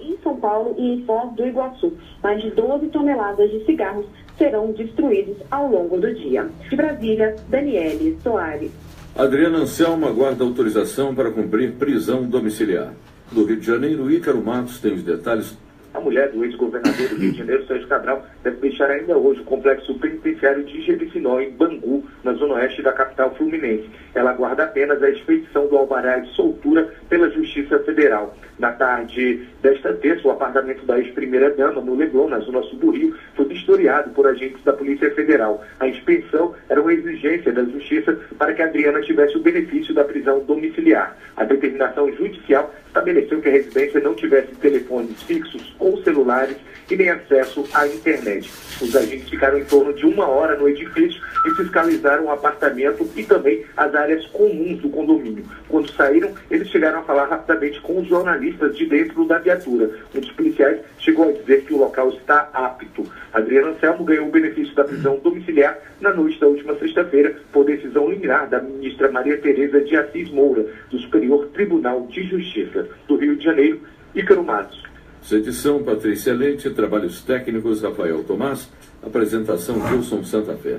Em São Paulo e em Foz do Iguaçu, mais de 12 toneladas de cigarros serão destruídos ao longo do dia. De Brasília, Daniele Soares. Adriana Anselmo aguarda autorização para cumprir prisão domiciliar. Do Rio de Janeiro, Ícaro Matos tem os detalhes. A mulher do ex-governador do Rio de Janeiro, Sérgio Cabral, deve deixar ainda hoje o complexo penitenciário de Jericinó, em Bangu, na zona oeste da capital fluminense. Ela aguarda apenas a expedição do alvará de soltura pela Justiça Federal. Na tarde desta terça, o apartamento da ex-primeira-dama, no Leblon, na zona sul do Rio, foi vistoriado por agentes da Polícia Federal. A inspeção era uma exigência da Justiça para que a Adriana tivesse o benefício da prisão domiciliar. A determinação judicial estabeleceu que a residência não tivesse telefones fixos ou celulares e nem acesso à internet. Os agentes ficaram em torno de 1 hora no edifício e fiscalizaram o apartamento e também as áreas comuns do condomínio. Quando saíram, eles chegaram a falar rapidamente com os jornalistas de dentro da viatura. Um dos policiais chegou a dizer que o local está apto. Adriana Anselmo ganhou o benefício da prisão domiciliar na noite da última sexta-feira por decisão liminar da ministra Maria Tereza de Assis Moura, do Superior Tribunal de Justiça do Rio de Janeiro, Ícaro Matos. Edição Patrícia Leite, trabalhos técnicos Rafael Tomás, apresentação Wilson Santa Fé.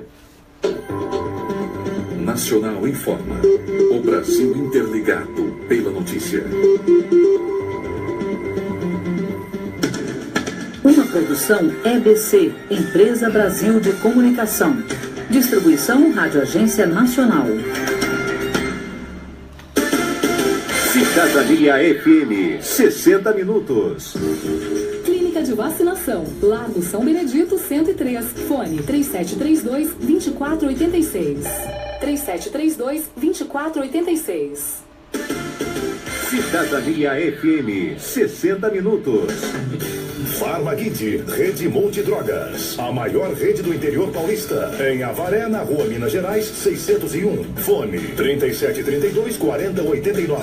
Nacional informa. O Brasil interligado pela notícia. Uma produção EBC, Empresa Brasil de Comunicação. Distribuição Rádio Agência Nacional. Cidadania FM, 60 minutos. Clínica Clínica de Vacinação, Largo São Benedito 103, fone 3732-2486. 3732-2486. Cidadania FM, 60 minutos. Farmagide, Rede Multidrogas, a maior rede do interior paulista. Em Avaré, na Rua Minas Gerais, 601. Fone 3732-4089.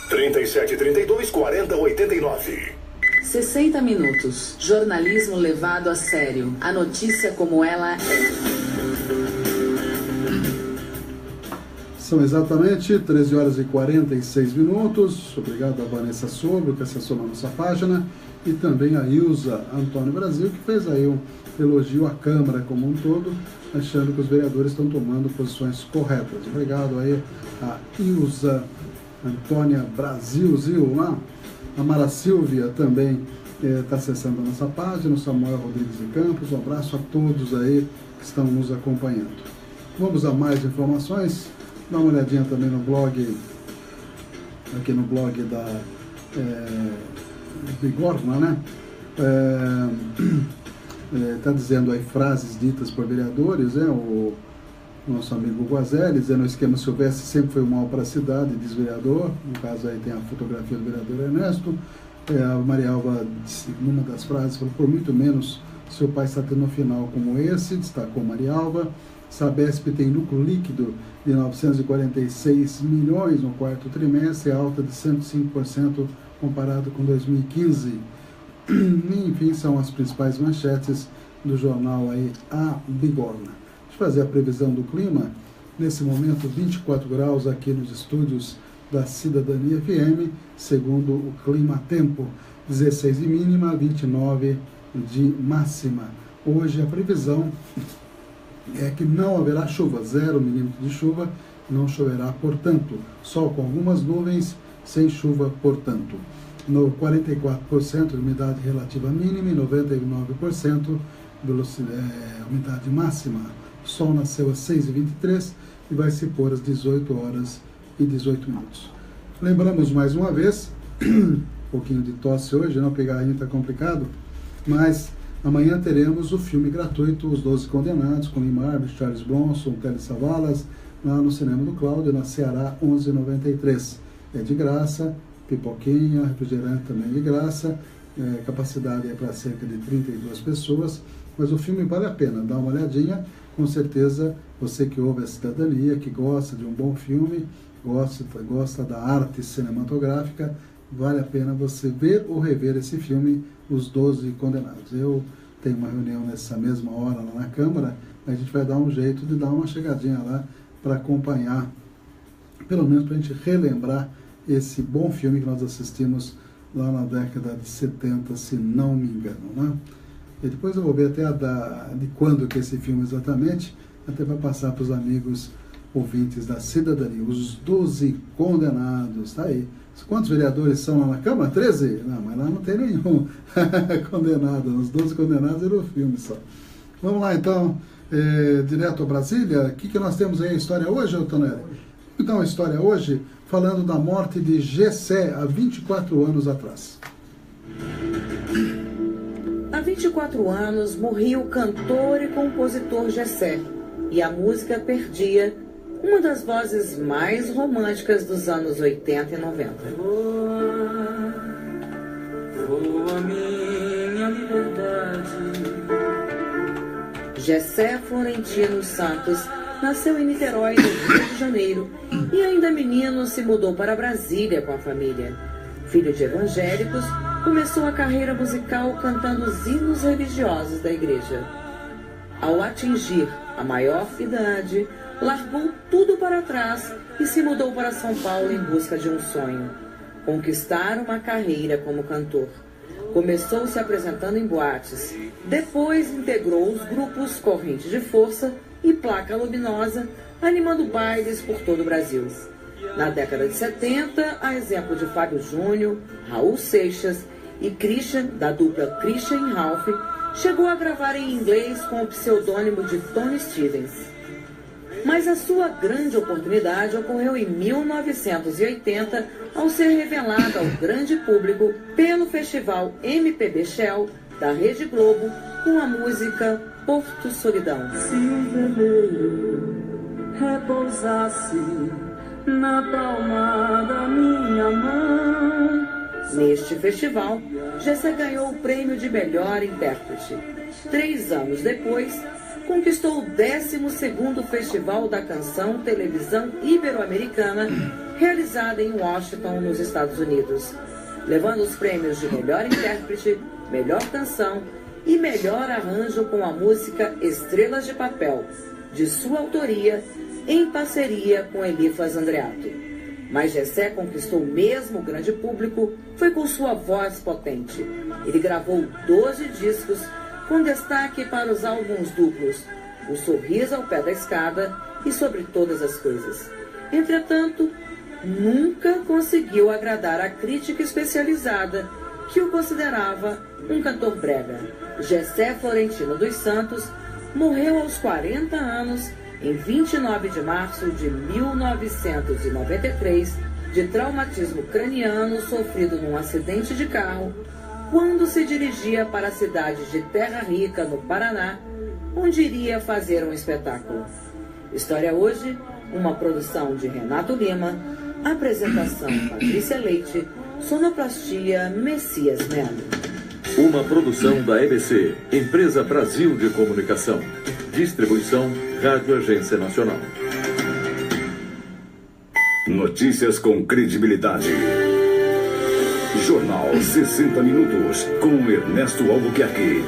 3732-4089. 60 minutos. Jornalismo levado a sério. A notícia como ela é. São exatamente 13 horas e 46 minutos. Obrigado a Vanessa Sobro, que acessou a nossa página, e também a Ilza Antônio Brasil, que fez aí um elogio à Câmara como um todo, achando que os vereadores estão tomando posições corretas. Obrigado aí a Ilza Antônia Brasil, lá. A Mara Silvia também está acessando a nossa página, o Samuel Rodrigues de Campos. Um abraço a todos aí que estão nos acompanhando. Vamos a mais informações. Dá uma olhadinha também no blog, aqui no blog da Bigorna, né? Está dizendo aí frases ditas por vereadores, né? O nosso amigo Guazelli, dizendo: o esquema Silvestre sempre foi um mal para a cidade, diz vereador. No caso aí tem a fotografia do vereador Ernesto. A Maria Alva, numa das frases, falou: por muito menos seu pai está tendo um final como esse, destacou Maria Alva. Sabesp tem lucro líquido de 946 milhões no quarto trimestre, alta de 105% comparado com 2015. Enfim, são as principais manchetes do jornal aí, A Bigorna. Deixa eu fazer a previsão do clima. Nesse momento, 24 graus aqui nos estúdios da Cidadania FM, segundo o Clima Tempo, 16 de mínima, 29 de máxima. Hoje a previsão é que não haverá chuva, 0 milímetros de chuva, não choverá, portanto, sol com algumas nuvens, sem chuva, portanto. No 44% de umidade relativa mínima e 99% umidade máxima. O sol nasceu às 6h23 e vai se pôr às 18 horas e 18 minutos. Lembramos mais uma vez, um pouquinho de tosse hoje, não pegar ainda está complicado, mas amanhã teremos o filme gratuito Os 12 Condenados, com Neymar, Charles Bronson, Telly Savalas, lá no Cinema do Cláudio, na Ceará 1193. É de graça, pipoquinha, refrigerante também de graça, capacidade é para cerca de 32 pessoas, mas o filme vale a pena, dá uma olhadinha, com certeza você que ouve a Cidadania, que gosta de um bom filme, gosta da arte cinematográfica, vale a pena você ver ou rever esse filme, Os 12 Condenados. Eu tenho uma reunião nessa mesma hora lá na Câmara, a gente vai dar um jeito de dar uma chegadinha lá para acompanhar, pelo menos para a gente relembrar esse bom filme que nós assistimos lá na década de 70, se não me engano, né? E depois eu vou ver até de quando que esse filme exatamente, até para passar para os amigos ouvintes da Cidadania. Os 12 Condenados, tá aí. Quantos vereadores são lá na Câmara? 13? Não, mas lá não tem nenhum condenado. Os 12 Condenados era o filme só. Vamos lá então, direto a Brasília. O que nós temos aí a história hoje, Tonelli? Então, a história hoje, falando da morte de Gessé, há 24 anos atrás. Há 24 anos morria o cantor e compositor Gessé, e a música perdia uma das vozes mais românticas dos anos 80 e 90. Voa minha liberdade. Gessé Florentino Santos nasceu em Niterói, no Rio de Janeiro, e ainda menino se mudou para Brasília com a família. Filho de evangélicos, começou a carreira musical cantando os hinos religiosos da igreja. Ao atingir a maior idade, largou tudo para trás e se mudou para São Paulo em busca de um sonho: conquistar uma carreira como cantor. Começou se apresentando em boates, depois integrou os grupos Corrente de Força e Placa Luminosa, animando bailes por todo o Brasil. Na década de 70, a exemplo de Fábio Júnior, Raul Seixas e Christian, da dupla Christian e Ralph, chegou a gravar em inglês com o pseudônimo de Tony Stevens. Mas a sua grande oportunidade ocorreu em 1980, ao ser revelado ao grande público pelo festival MPB Shell da Rede Globo, com a música Porto Solidão. Se o vermelho repousasse na palma da minha mão. Neste festival, Gessé ganhou o prêmio de melhor intérprete. 3 anos depois, conquistou o 12º Festival da Canção Televisão Ibero-Americana, realizado em Washington, nos Estados Unidos, levando os prêmios de melhor intérprete, melhor canção e melhor arranjo com a música Estrelas de Papel, de sua autoria, em parceria com Elifas Andreato. Mas Gessé conquistou mesmo o grande público foi com sua voz potente. Ele gravou 12 discos, com destaque para os álbuns duplos O Sorriso ao Pé da Escada e Sobre Todas as Coisas. Entretanto, nunca conseguiu agradar a crítica especializada, que o considerava um cantor brega. Gessé Florentino dos Santos morreu aos 40 anos, em 29 de março de 1993, de traumatismo craniano sofrido num acidente de carro, quando se dirigia para a cidade de Terra Rica, no Paraná, onde iria fazer um espetáculo. História Hoje, uma produção de Renato Lima, apresentação Patrícia Leite, sonoplastia Messias Melo. Uma produção da EBC, Empresa Brasil de Comunicação. Distribuição Rádio Agência Nacional. Notícias com credibilidade. Jornal 60 Minutos, com Ernesto Albuquerque.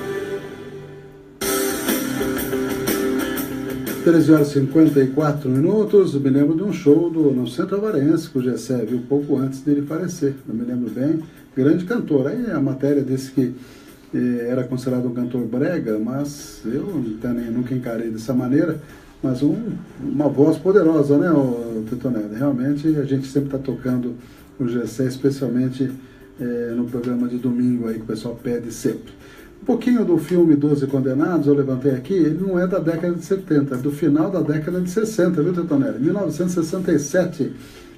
13h54. Me lembro de um show no Centro Avarense, que o Gessé viu pouco antes dele falecer. Eu me lembro bem. Grande cantor. Aí a matéria disse que era considerado um cantor brega, mas eu nunca encarei dessa maneira. Mas uma voz poderosa, né, Tetonelli? Realmente a gente sempre está tocando o Gessé, especialmente no programa de domingo aí que o pessoal pede sempre. Um pouquinho do filme 12 Condenados, eu levantei aqui, ele não é da década de 70, é do final da década de 60, viu, Tetonelli? 1967,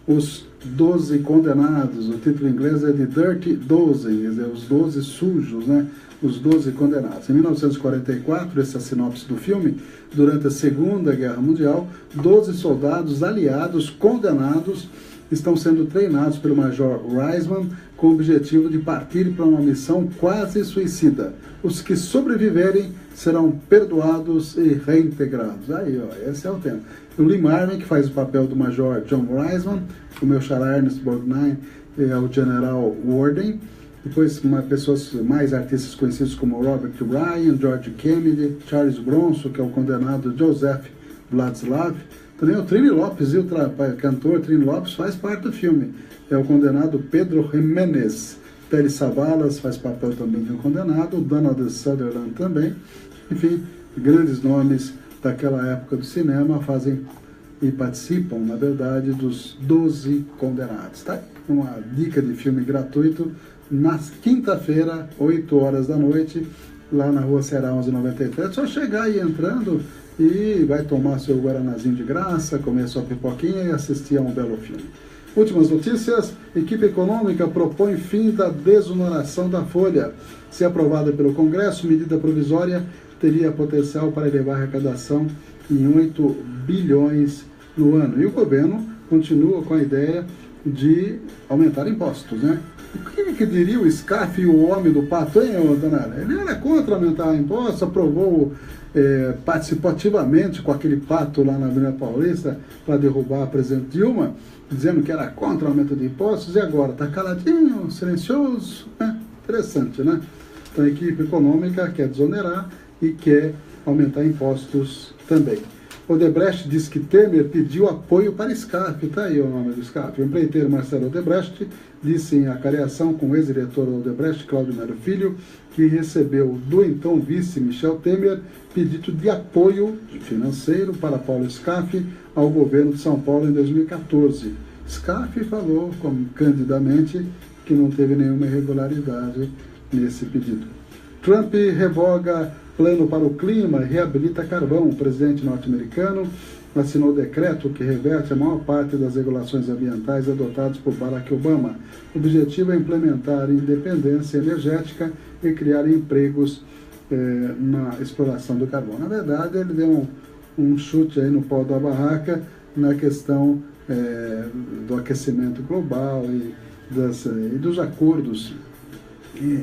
Os 12 Condenados, o título em inglês é de Dirty Dozen, quer dizer, os 12 sujos, né? Os 12 Condenados. Em 1944, essa é a sinopse do filme, durante a Segunda Guerra Mundial, 12 soldados aliados condenados estão sendo treinados pelo Major Reisman com o objetivo de partir para uma missão quase suicida. Os que sobreviverem serão perdoados e reintegrados. Aí, ó, esse é o tema. O Lee Marvin, que faz o papel do Major John Reisman, o meu xará Ernest Borgnine é o General Warden. Depois, pessoas mais artistas conhecidos como Robert Ryan, George Kennedy, Charles Bronson, que é o condenado Joseph Vladislav. Também o Trini Lopes, o cantor Trini Lopes, faz parte do filme. É o condenado Pedro Jiménez. Telly Savalas faz papel também de um condenado. O Donald Sutherland também. Enfim, grandes nomes daquela época do cinema fazem e participam, na verdade, dos 12 Condenados. Tá? Uma dica de filme gratuito na quinta-feira, 8 horas da noite, lá na Rua Ceará 1193. É só chegar aí entrando e vai tomar seu guaranazinho de graça, comer sua pipoquinha e assistir a um belo filme. Últimas notícias: equipe econômica propõe fim da desoneração da folha. Se aprovada pelo Congresso, medida provisória teria potencial para elevar a arrecadação em 8 bilhões no ano. E o governo continua com a ideia de aumentar impostos, né? O que diria o Scaff, o homem do pato, hein, Danara? Ele era contra aumentar impostos, aprovou, participou ativamente com aquele pato lá na Avenida Paulista para derrubar a presidente Dilma, dizendo que era contra o aumento de impostos, e agora está caladinho, silencioso, né? Interessante, né? Então a equipe econômica quer desonerar e quer aumentar impostos também. Odebrecht diz que Temer pediu apoio para Scaff, está aí o nome do Scaff. O empreiteiro Marcelo Odebrecht disse em acariação com o ex-diretor Odebrecht, Cláudio Melo Filho, que recebeu do então vice Michel Temer pedido de apoio financeiro para Paulo Scaff ao governo de São Paulo em 2014. Scaff falou candidamente que não teve nenhuma irregularidade nesse pedido. Trump revoga plano para o clima e reabilita carvão. O presidente norte-americano assinou o decreto que reverte a maior parte das regulações ambientais adotadas por Barack Obama. O objetivo é implementar independência energética e criar empregos na exploração do carbono. Na verdade, ele deu um chute aí no pau da barraca na questão do aquecimento global e dos acordos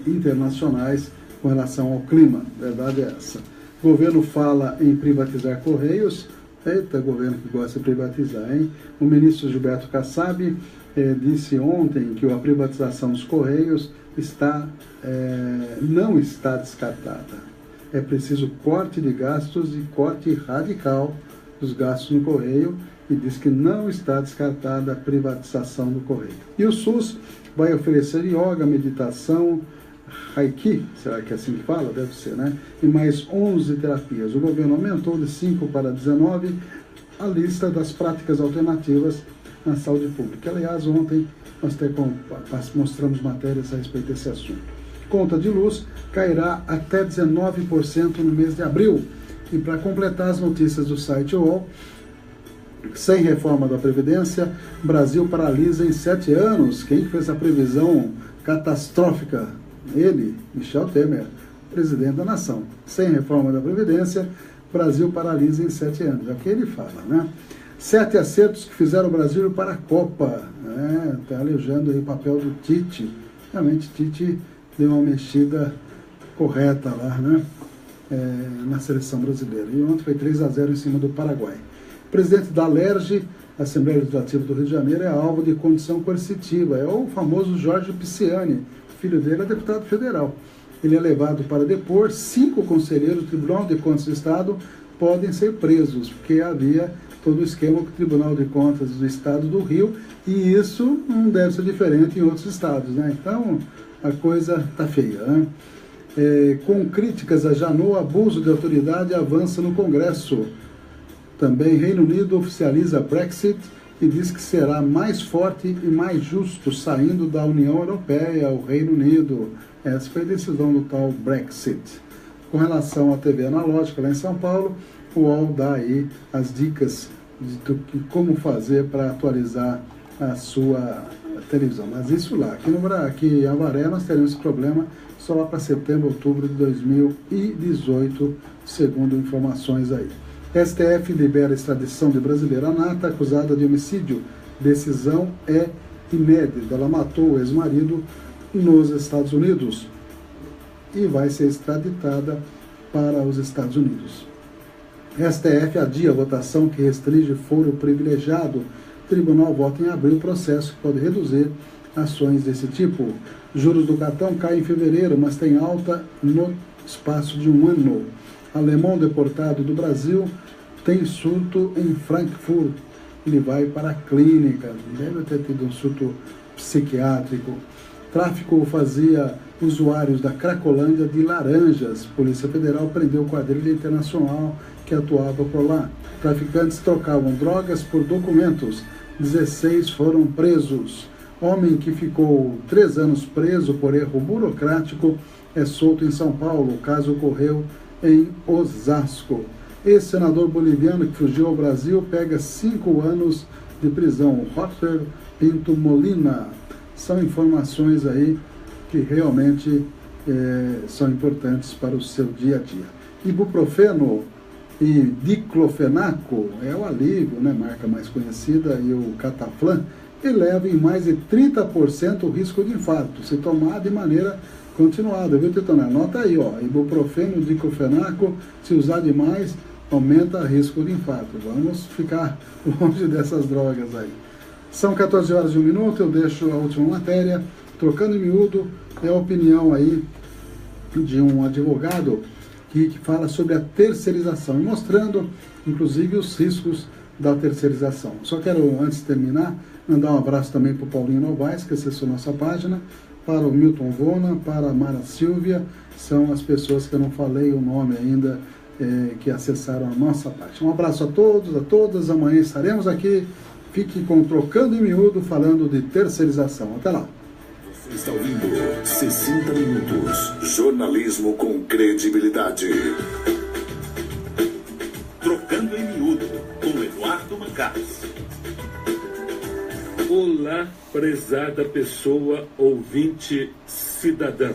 internacionais com relação ao clima. A verdade é essa. O governo fala em privatizar Correios. Eita, governo que gosta de privatizar, hein? O ministro Gilberto Kassab disse ontem que a privatização dos Correios não está descartada. É preciso corte de gastos e corte radical dos gastos no Correio, e diz que não está descartada a privatização do Correio. E o SUS vai oferecer yoga, meditação, Reiki, será que é assim que fala? Deve ser, né? E mais 11 terapias. O governo aumentou de 5 para 19 a lista das práticas alternativas na saúde pública. Aliás, ontem nós mostramos matérias a respeito desse assunto. Conta de luz cairá até 19% no mês de abril. E para completar as notícias do site UOL, sem reforma da Previdência, Brasil paralisa em 7 anos. Quem fez a previsão catastrófica? Ele, Michel Temer, presidente da nação. Sem reforma da Previdência, Brasil paralisa em 7 anos. É o que ele fala, né? 7 acertos que fizeram o Brasil para a Copa. Está elegendo aí o papel do Tite. Realmente, Tite deu uma mexida correta lá, né? Na seleção brasileira. E ontem foi 3-0 em cima do Paraguai. O presidente da Alerj, Assembleia Legislativa do Rio de Janeiro, é alvo de condição coercitiva. É o famoso Jorge Pisciani. O filho dele é deputado federal. Ele é levado para depor. 5 conselheiros do Tribunal de Contas do Estado podem ser presos, porque havia todo o esquema com o Tribunal de Contas do Estado do Rio, e isso não deve ser diferente em outros estados, né? Então, a coisa está feia, né? Com críticas a Janot, abuso de autoridade avança no Congresso. Também Reino Unido oficializa Brexit e diz que será mais forte e mais justo saindo da União Europeia, o Reino Unido. Essa foi a decisão do tal Brexit. Com relação à TV analógica lá em São Paulo, o UOL dá aí as dicas de como fazer para atualizar a sua televisão. Mas isso lá, aqui em Avaré nós teremos esse problema só lá para setembro, outubro de 2018, segundo informações aí. STF libera a extradição de brasileira Nata, acusada de homicídio. Decisão é inédita. Ela matou o ex-marido nos Estados Unidos e vai ser extraditada para os Estados Unidos. STF adia a votação que restringe foro privilegiado. Tribunal vota em abril processo que pode reduzir ações desse tipo. Juros do cartão caem em fevereiro, mas tem alta no espaço de um ano. Alemão deportado do Brasil tem surto em Frankfurt. Ele vai para a clínica. Deve ter tido um surto psiquiátrico. Tráfico fazia usuários da Cracolândia de laranjas. Polícia Federal prendeu quadrilha internacional que atuava por lá. Traficantes trocavam drogas por documentos. 16 foram presos. Homem que ficou 3 anos preso por erro burocrático é solto em São Paulo. O caso ocorreu em Osasco. Ex-senador boliviano que fugiu ao Brasil pega 5 anos de prisão. Roger Pinto Molina. São informações aí que realmente são importantes para o seu dia a dia. Ibuprofeno e diclofenaco é o alívio, né, marca mais conhecida, e o Cataflan eleva em mais de 30% o risco de infarto, se tomar de maneira continuada, viu, Tetona? Anota aí, ó, ibuprofeno, diclofenaco, se usar demais, aumenta o risco de infarto. Vamos ficar longe dessas drogas aí. São 14 horas e 1 minuto, eu deixo a última matéria. Trocando em miúdo, é a opinião aí de um advogado que fala sobre a terceirização, mostrando, inclusive, os riscos da terceirização. Só quero, antes de terminar, mandar um abraço também para o Paulinho Novaes, que acessou nossa página, para o Milton Vona, para a Mara Silvia, são as pessoas que eu não falei o nome ainda, que acessaram a nossa página. Um abraço a todos, a todas, amanhã estaremos aqui. Fique com Trocando em Miúdo, falando de terceirização. Até lá. Você está ouvindo 60 Minutos. Jornalismo com credibilidade. Trocando em Miúdo, com Eduardo. Goncalves. Olá, prezada pessoa, ouvinte, cidadão.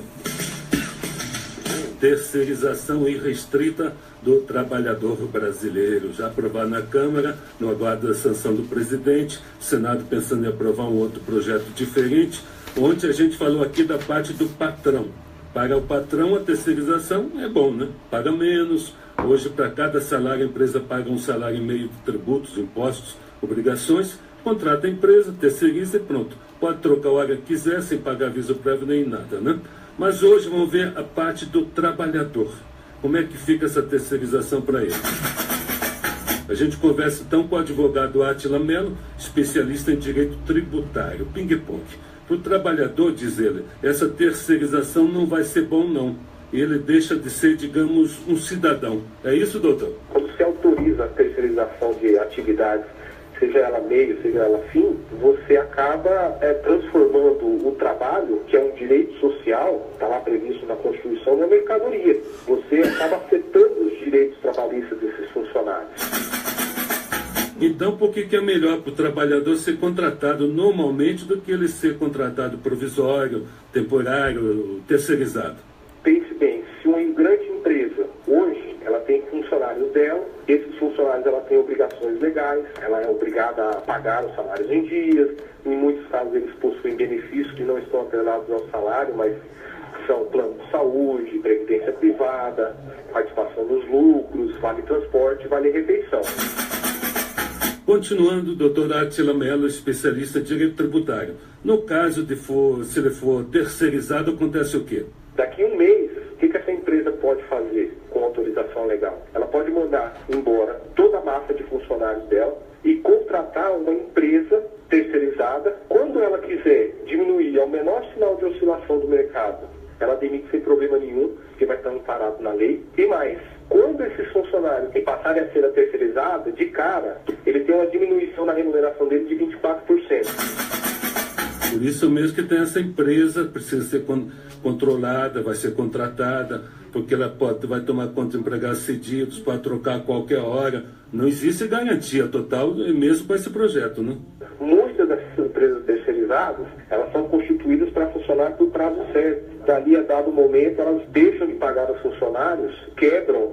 Terceirização irrestrita do trabalhador brasileiro, já aprovado na Câmara, no aguardo da sanção do presidente, o Senado pensando em aprovar um outro projeto diferente. Ontem a gente falou aqui da parte do patrão. Para o patrão, a terceirização é bom, né? Paga menos. Hoje, para cada salário, a empresa paga um salário e meio de tributos, impostos, obrigações. Contrata a empresa, terceiriza e pronto. Pode trocar a hora que quiser, sem pagar aviso prévio nem nada, né? Mas hoje vamos ver a parte do trabalhador. Como é que fica essa terceirização para ele? A gente conversa então com o advogado Átila Mello, especialista em direito tributário, ping-pong. Para o trabalhador, diz ele, essa terceirização não vai ser bom não. Ele deixa de ser, digamos, um cidadão. É isso, doutor? Quando se autoriza a terceirização de atividades, seja ela meio, seja ela fim, você acaba transformando o trabalho, que é um direito social, está lá previsto na Constituição, numa mercadoria. Você acaba afetando os direitos trabalhistas desses funcionários. Então, por que é melhor para o trabalhador ser contratado normalmente do que ele ser contratado provisório, temporário, terceirizado? Pense bem, se uma grande empresa, hoje, ela tem funcionários dela, esses funcionários ela tem obrigações legais, ela é obrigada a pagar os salários em dias, em muitos casos eles possuem benefícios que não estão atrelados ao salário, mas são plano de saúde, previdência privada, participação nos lucros, vale transporte, vale refeição. Continuando, doutor Átila Mello, especialista em direito tributário. No caso de se ele for terceirizado, acontece o quê? Daqui a um mês, o que essa empresa pode fazer com autorização legal? Ela pode mandar embora toda a massa de funcionários dela e contratar uma empresa terceirizada. Quando ela quiser diminuir ao menor sinal de oscilação do mercado, ela demite sem problema nenhum, porque vai estar amparado na lei. E mais, quando esses funcionários passarem a ser terceirizados, de cara, ele tem uma diminuição na remuneração dele de 24%. Por isso mesmo que tem essa empresa, precisa ser controlada, vai ser contratada, porque ela vai tomar conta de empregados cedidos, pode trocar a qualquer hora. Não existe garantia total, mesmo com esse projeto, né? Muitas dessas empresas terceirizadas, elas são constituídas para funcionar por prazo certo. Dali a dado momento, elas deixam de pagar os funcionários, quebram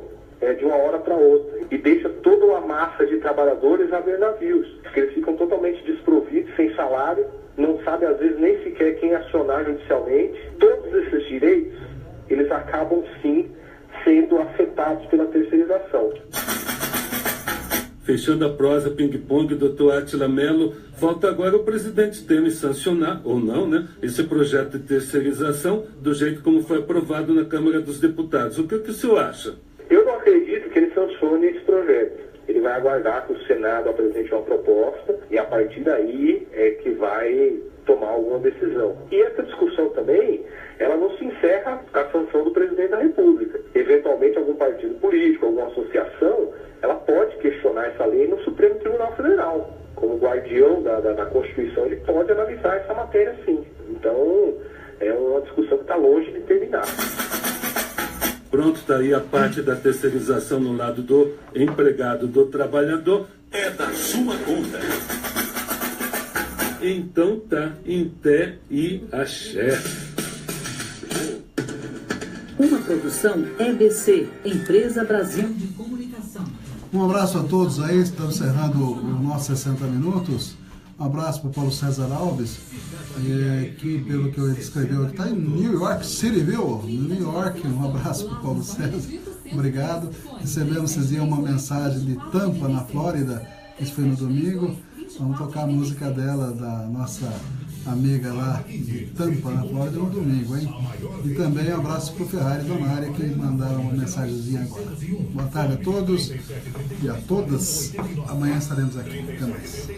de uma hora para outra e deixa toda uma massa de trabalhadores a ver navios, porque eles ficam totalmente desprovidos, sem salário, não sabem às vezes nem sequer quem acionar judicialmente. Todos esses direitos, eles acabam sim sendo afetados pela terceirização. Fechando a prosa ping-pong, doutor Átila Mello, falta agora o presidente Temer sancionar, ou não, né, esse projeto de terceirização do jeito como foi aprovado na Câmara dos Deputados. O que o senhor acha? Eu não acredito que ele sancione esse projeto. Ele vai aguardar que o Senado apresente uma proposta e a partir daí é que vai tomar alguma decisão. E essa discussão também, ela não se encerra com a sanção do presidente da República. Eventualmente algum partido político, alguma associação, ela pode questionar essa lei no Supremo Tribunal Federal. Como guardião da Constituição, ele pode analisar essa matéria sim. Então, é uma discussão que está longe de terminar. Pronto, está aí a parte da terceirização no lado do empregado, do trabalhador. É da sua conta. Então tá, em té e axé. Uma produção EBC, Empresa Brasil de Comunicação. Um abraço a todos aí, estamos encerrando o nosso 60 Minutos. Um abraço para o Paulo César Alves, que pelo que ele escreveu, está em New York City, viu? New York, um abraço para o Paulo César, obrigado. Recebemos esses dias uma mensagem de Tampa, na Flórida, isso foi no domingo. Vamos tocar a música dela, da nossa amiga lá de Tampa, na Flórida, no domingo, hein? E também um abraço para o Ferrari e Donária, que mandaram uma mensagenzinha agora. Boa tarde a todos e a todas. Amanhã estaremos aqui. Até mais.